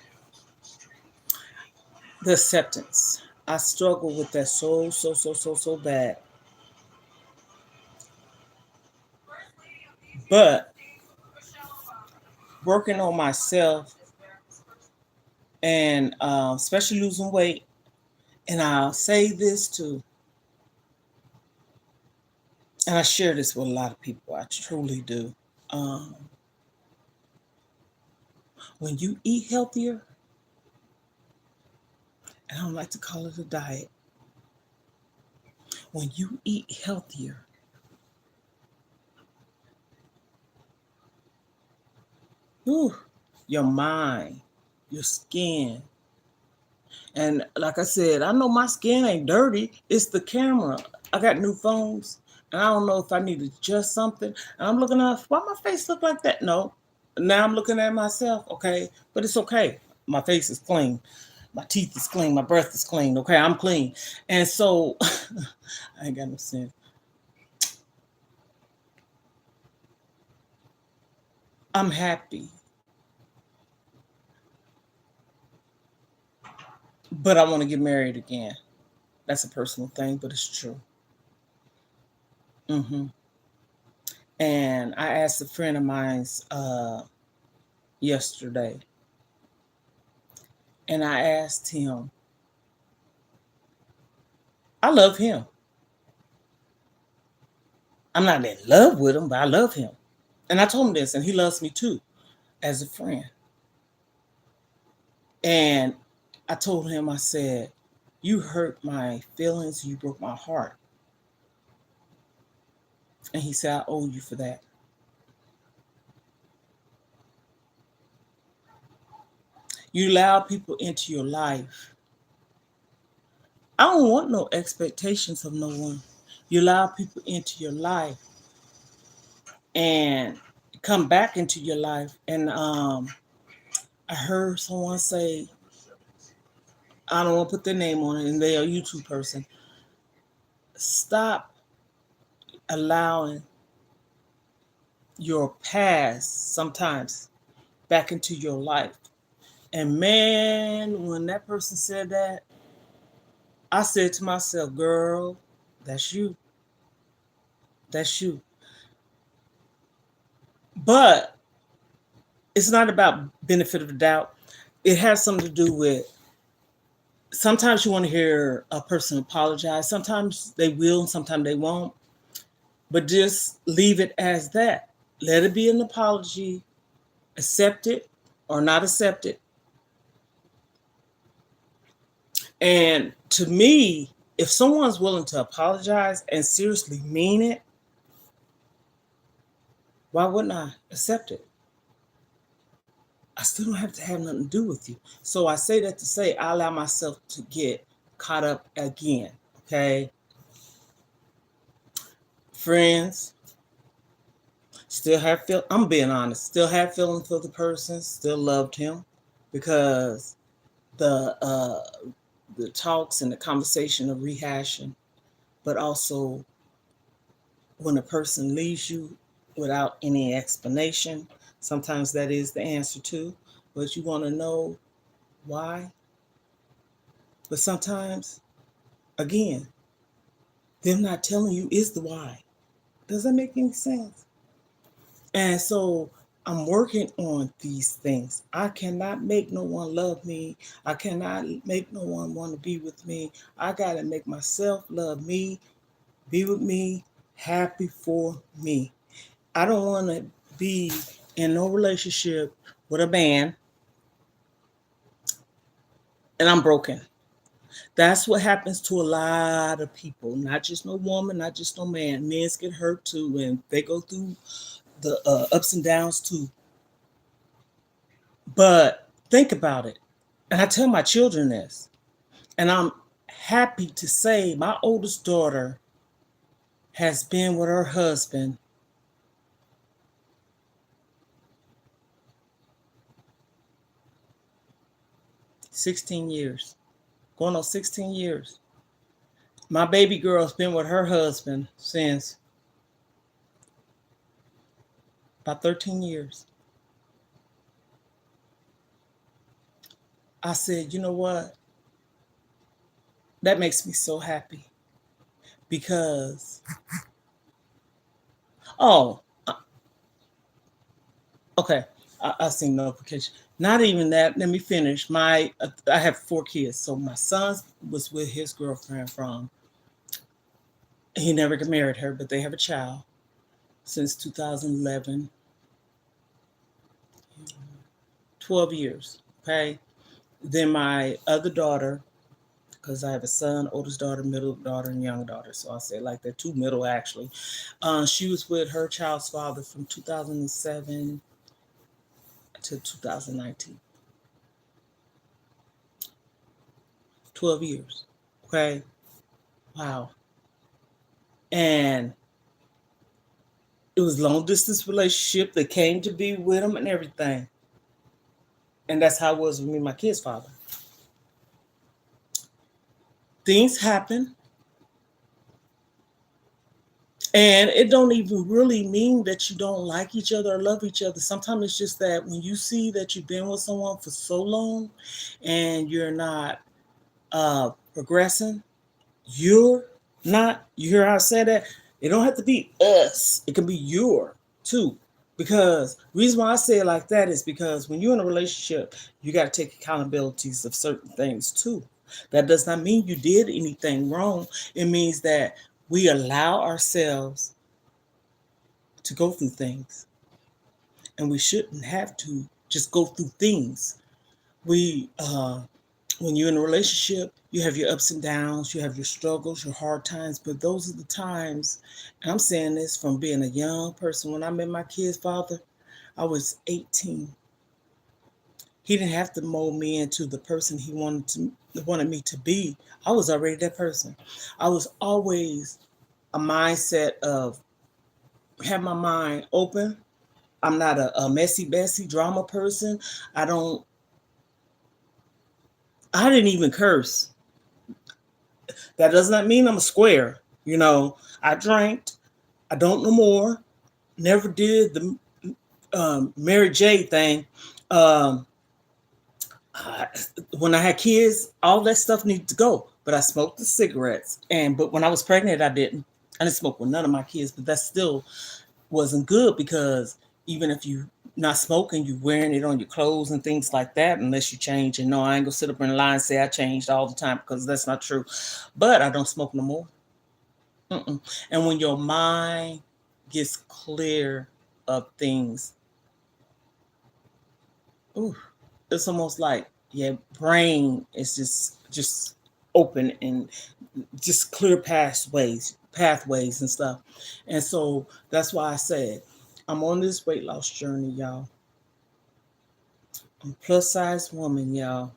the acceptance. I struggle with that so bad. But working on myself and especially losing weight, and I'll say this too, and I share this with a lot of people. I truly do. Um, when you eat healthier, and I don't like to call it a diet, when you eat healthier, whew, your mind, your skin. And like I said, I know my skin ain't dirty. It's the camera. I got new phones, and I don't know if I need to adjust something. And I'm looking at why my face look like that. No, now I'm looking at myself. Okay, but it's okay. My face is clean. My teeth is clean. My breath is clean. Okay, I'm clean. And so I ain't got no sense. I'm happy, but I want to get married again. That's a personal thing, but it's true. hmm And I asked a friend of mine's yesterday, and I asked him, I love him. I'm not in love with him, but I love him. And I told him this, and he loves me too as a friend. And I told him, I said, you hurt my feelings, you broke my heart. And he said, I owe you for that. You allow people into your life. I don't want no expectations of no one. You allow people into your life and come back into your life. And I heard someone say, I don't want to put their name on it, and they're a YouTube person. Stop allowing your past sometimes back into your life. And man, when that person said that, I said to myself, girl, that's you. That's you. But it's not about benefit of the doubt. It has something to do with sometimes you want to hear a person apologize. Sometimes they will, and sometimes they won't. But just leave it as that. Let it be an apology, accept it or not accept it. And to me, if someone's willing to apologize and seriously mean it, why wouldn't I accept it? I still don't have to have nothing to do with you. So I say that to say I allow myself to get caught up again. Okay. Friends, still have feel I'm being honest, still have feelings for the person, still loved him because the talks and the conversation of rehashing, but also when a person leaves you without any explanation, sometimes that is the answer too, but you want to know why. But sometimes, again, them not telling you is the why. Does that make any sense? And so I'm working on these things. I cannot make no one love me. I cannot make no one want to be with me. I got to make myself love me, be with me, happy for me. I don't want to be in no relationship with a man and I'm broken. That's what happens to a lot of people, not just no woman, not just no man. Men get hurt too, and they go through the ups and downs too. But think about it. And I tell my children this, and I'm happy to say my oldest daughter has been with her husband 16 years, going on 16 years. My baby girl's been with her husband since about 13 years. I said, you know what? That makes me so happy because, oh, okay. I see notification. Not even that. Let me finish. I have 4 kids. So my son was with his girlfriend from, he never married her, but they have a child since 2011, 12 years. Okay. Then my other daughter because I have a son, oldest daughter, middle daughter, and young daughter. So I say like they're two middle actually. She was with her child's father from 2007 to 2019. 12 years. Okay. Wow. And it was long distance relationship that came to be with him and everything. And that's how it was with me and my kid's father. Things happen. And it don't even really mean that you don't like each other or love each other. Sometimes it's just that when you see that you've been with someone for so long and you're not progressing, you're not, you hear how I say that? It don't have to be us. It can be your too. Because the reason why I say it like that is because when you're in a relationship, you got to take accountabilities of certain things too. That does not mean you did anything wrong. It means that we allow ourselves to go through things. And we shouldn't have to just go through things. We when you're in a relationship, you have your ups and downs, you have your struggles, your hard times, but those are the times, and I'm saying this from being a young person. When I met my kid's father, I was 18. He didn't have to mold me into the person he wanted me to be. I was already that person. I was always a mindset of have my mind open. I'm not a messy, messy drama person. I don't I didn't even curse. That does not mean I'm a square. You know, I drank. I don't no more. Never did the Mary J thing. Um, I, when I had kids, all that stuff needed to go. But I smoked the cigarettes, but when I was pregnant, I didn't. I didn't smoke with none of my kids, but that still wasn't good because even if you not smoking, you wearing it on your clothes and things like that, unless you change. And no, I ain't gonna sit up in the line and say I changed all the time because that's not true. But I don't smoke no more. Mm-mm. And when your mind gets clear of things, ooh, it's almost like your brain is just open and just clear pathways and stuff. And so that's why I said I'm on this weight loss journey, y'all. I'm a plus size woman, y'all.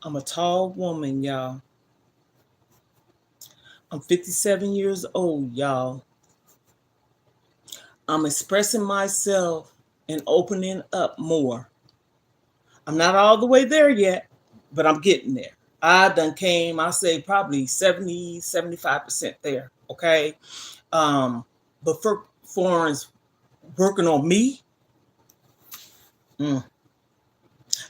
I'm a tall woman, y'all. I'm 57 years old, y'all. I'm expressing myself and opening up more. I'm not all the way there yet, but I'm getting there. I done came, I say probably 70, 75% there. Okay. Um, but for foreigners working on me, no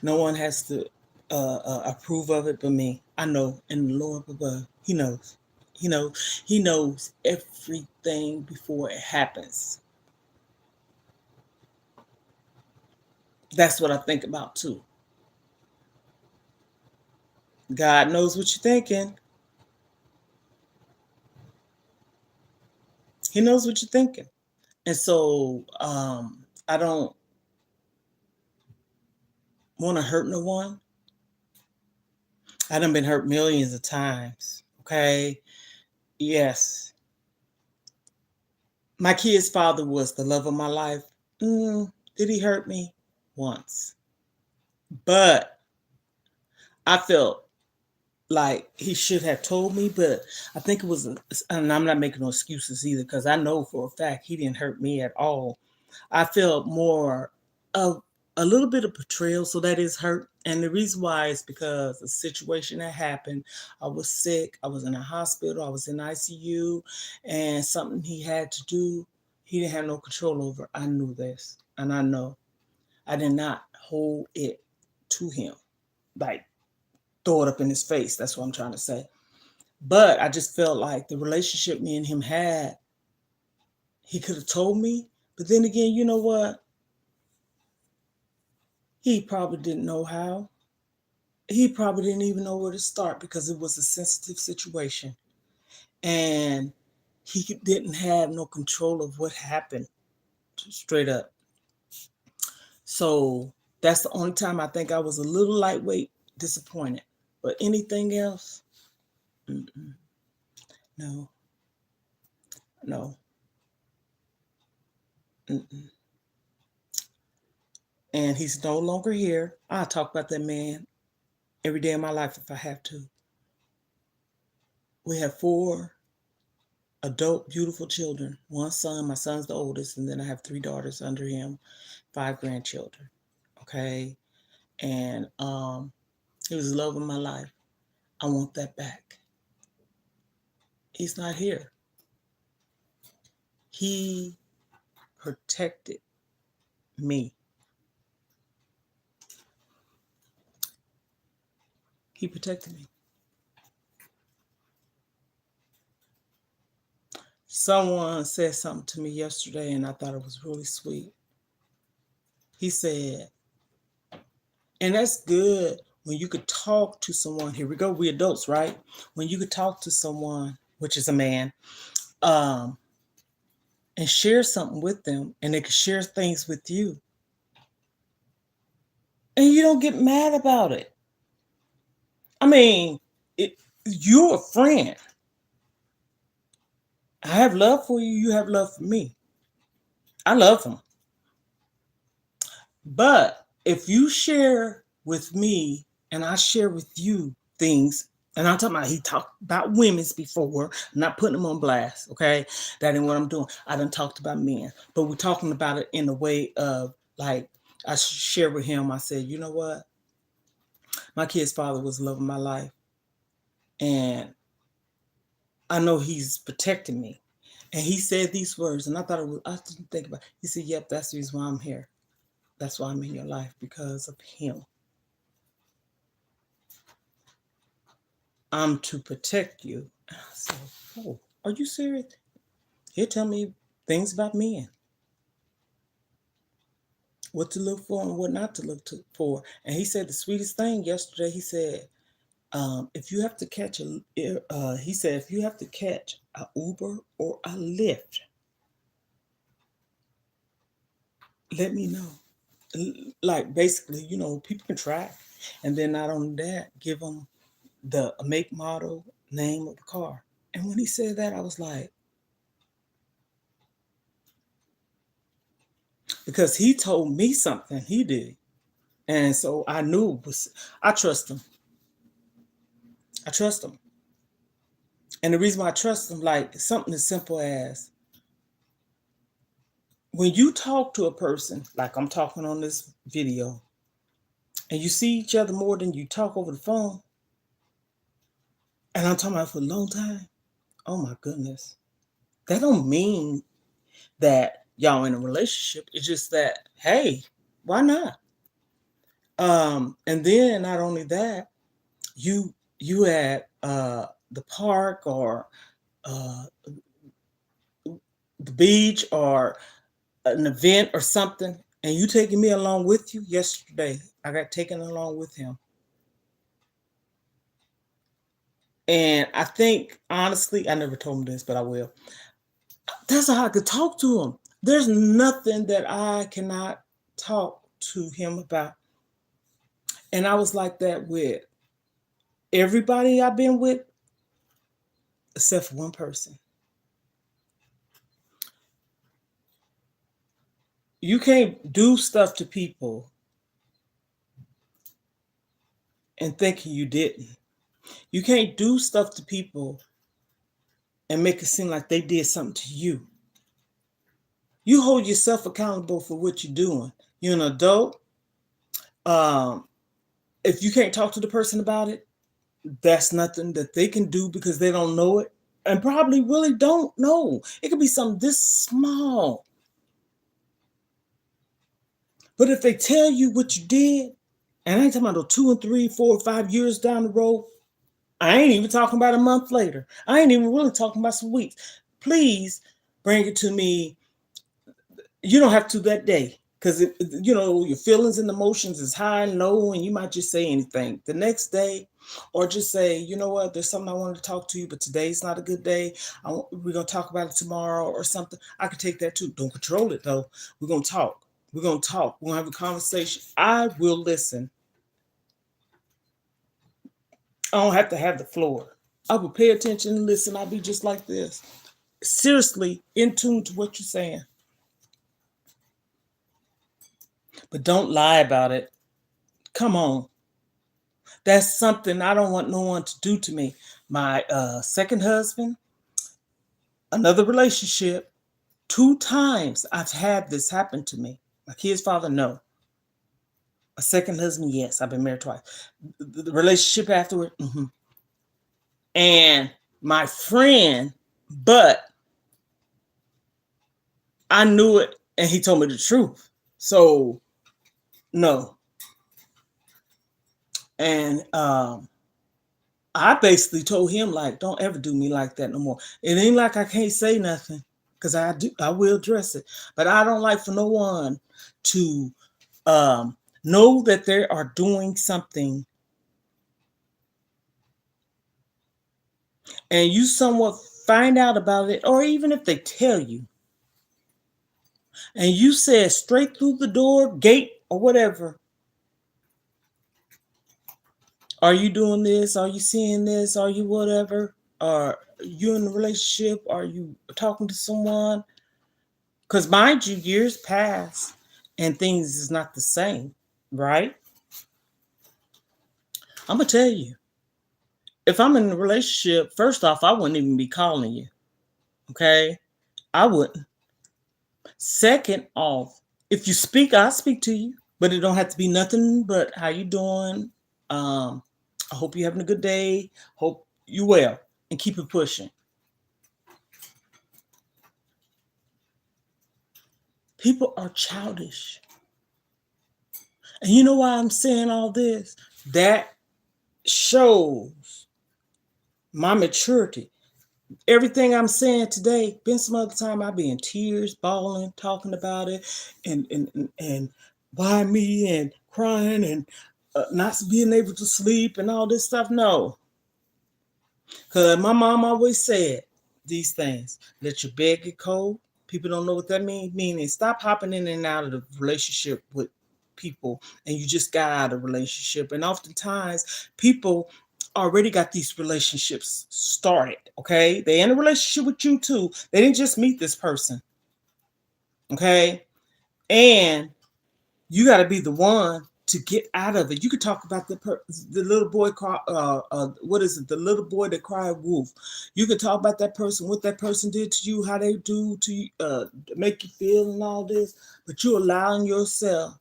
one has to approve of it but me. I know, and the Lord above, He knows. He knows everything before it happens. That's what I think about too. God knows what you're thinking. He knows what you're thinking. And so I don't want to hurt no one. I done been hurt millions of times. Okay. Yes. My kid's father was the love of my life. Did he hurt me? Once. But I felt like he should have told me, but I think it was, and I'm not making no excuses either, because I know for a fact he didn't hurt me at all. I felt more of a little bit of betrayal, so that is hurt. And the reason why is because the situation that happened, I was sick, I was in a hospital, I was in ICU, and something he had to do, he didn't have no control over. I knew this, and I know. I did not hold it to him, like throw it up in his face. That's what I'm trying to say. But I just felt like the relationship me and him had, he could have told me. But then again, you know what? He probably didn't know how. He probably didn't even know where to start because it was a sensitive situation. And he didn't have no control of what happened, straight up. So that's the only time I think I was a little lightweight disappointed. But anything else, mm-mm. No, no. Mm-mm. And he's no longer here. I'll talk about that man every day of my life if I have to. We have 4 adult, beautiful children. 1 son, my son's the oldest, and then I have 3 daughters under him, 5 grandchildren. Okay. And he was the love of my life. I want that back. He's not here. He protected me. He protected me. Someone said something to me yesterday, and I thought it was really sweet. He said, and that's good when you could talk to someone. Here we go, we adults, right? When you could talk to someone, which is a man, and share something with them, and they could share things with you. And you don't get mad about it. I mean, you're a friend. I have love for you. You have love for me. I love him. But if you share with me and I share with you things, and I'm talking about, he talked about women's before, I'm not putting them on blast, okay? That ain't what I'm doing. I done talked about men, but we're talking about it in a way of like, I shared with him, I said, you know what? My kid's father was the love of my life. And I know he's protecting me. And he said these words, and I thought it was, I didn't think about it. He said, yep, that's the reason why I'm here. That's why I'm in your life, because of him. I'm to protect you. And I said, oh, are you serious? He'll tell me things about men. What to look for and what not to look for. And he said the sweetest thing yesterday. He said, if you have to catch he said, if you have to catch a Uber or a Lyft, let me know. Like basically, you know, people can track, and then not only that, give them the make, model, name of the car. And when he said that, I was like, because he told me something he did, and so I knew it was. I trust him. I trust him, and the reason why I trust him, like something as simple as when you talk to a person, like I'm talking on this video, and you see each other more than you talk over the phone, and I'm talking about for a long time. Oh my goodness, that don't mean that y'all in a relationship. It's just that, hey, why not? And then not only that, you at the park or uh, the beach or an event or something, and you taking me along with you. Yesterday, I got taken along with him. And I think, honestly, I never told him this, but I will. That's how I could talk to him. There's nothing that I cannot talk to him about. And I was like that with everybody I've been with, except for one person. You can't do stuff to people and thinking you didn't. You can't do stuff to people and make it seem like they did something to you. You hold yourself accountable for what you're doing. You're an adult. If you can't talk to the person about it, that's nothing that they can do because they don't know it and probably really don't know. It could be something this small. But if they tell you what you did, and I ain't talking about 2 and 3, 4, 5 years down the road, I ain't even talking about a month later. I ain't even really talking about some weeks. Please bring it to me. You don't have to that day because, you know, your feelings and emotions is high and low, and you might just say anything the next day, or just say, you know what, there's something I wanted to talk to you, but today's not a good day. We're going to talk about it tomorrow or something. I could take that too. Don't control it, though. We're going to talk. We're going to talk. We're going to have a conversation. I will listen. I don't have to have the floor. I would pay attention and listen. I'd be just like this. Seriously, in tune to what you're saying. But don't lie about it. Come on. That's something I don't want no one to do to me. My second husband, another relationship, 2 times I've had this happen to me. My kid's father, no. A second husband, yes. I've been married twice. The relationship afterward, mm-hmm. And my friend, but I knew it and he told me the truth. So, no. And I basically told him, like, don't ever do me like that no more. It ain't like I can't say nothing, because I will address it. But I don't like for no one to know that they are doing something and you somewhat find out about it, or even if they tell you, and you said straight through the door, gate, or whatever, are you doing this? Are you seeing this? Are you whatever? Are you in a relationship? Are you talking to someone? Because mind you, years pass and things is not the same, right? I'm going to tell you, if I'm in a relationship, first off, I wouldn't even be calling you, okay? I wouldn't. Second off, if you speak, I'll speak to you, but it don't have to be nothing but how you doing. I hope you're having a good day. Hope you well, and keep it pushing. People are childish. And you know why I'm saying all this? That shows my maturity. Everything I'm saying today, been some other time I'd be in tears, bawling, talking about it, and why me, and crying, and not being able to sleep and all this stuff. No, because my mom always said these things: let your bed get cold. People don't know what that means. Meaning, stop hopping in and out of the relationship with people, and you just got out of a relationship. And oftentimes, people already got these relationships started. Okay, they in a relationship with you too. They didn't just meet this person. Okay, and you got to be the one to get out of it. You could talk about the little boy, what is it? The little boy that cried wolf. You could talk about that person, what that person did to you, how they do to you, make you feel and all this. But you're allowing yourself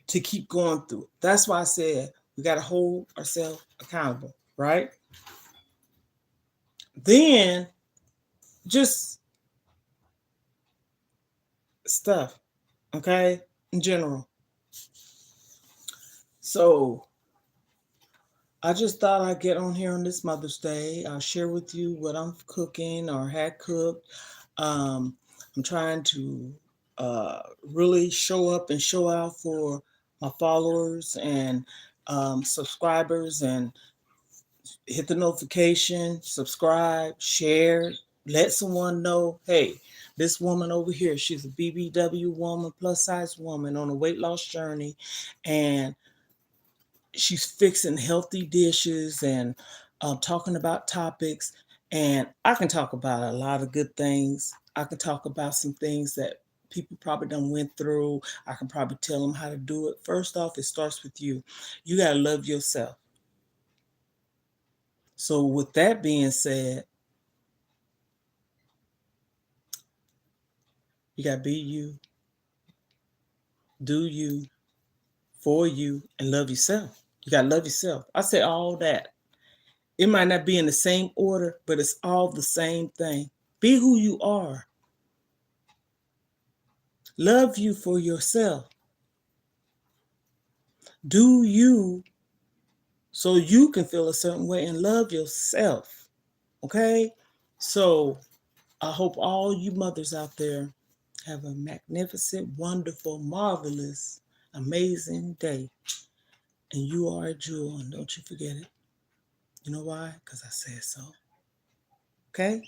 to keep going through it. That's why I said we got to hold ourselves accountable, right? Then just stuff, okay, in general. So I just thought I'd get on here on this Mother's Day. I'll share with you what I'm cooking or had cooked. I'm trying to really show up and show out for my followers and subscribers, and hit the notification, subscribe, share, let someone know, hey, this woman over here, she's a BBW woman, plus size woman on a weight loss journey, and she's fixing healthy dishes and talking about topics. And I can talk about a lot of good things. I can talk about some things that people probably done went through. I can probably tell them how to do it. First off, it starts with you. You got to love yourself. So with that being said, you got to be you, do you, for you, and love yourself. You got to love yourself. I say all that. It might not be in the same order, but it's all the same thing. Be who you are. Love you for yourself. Do you so you can feel a certain way and love yourself. Okay? So I hope all you mothers out there have a magnificent, wonderful, marvelous, amazing day. And you are a jewel, and don't you forget it. You know why? Because I said so. Okay?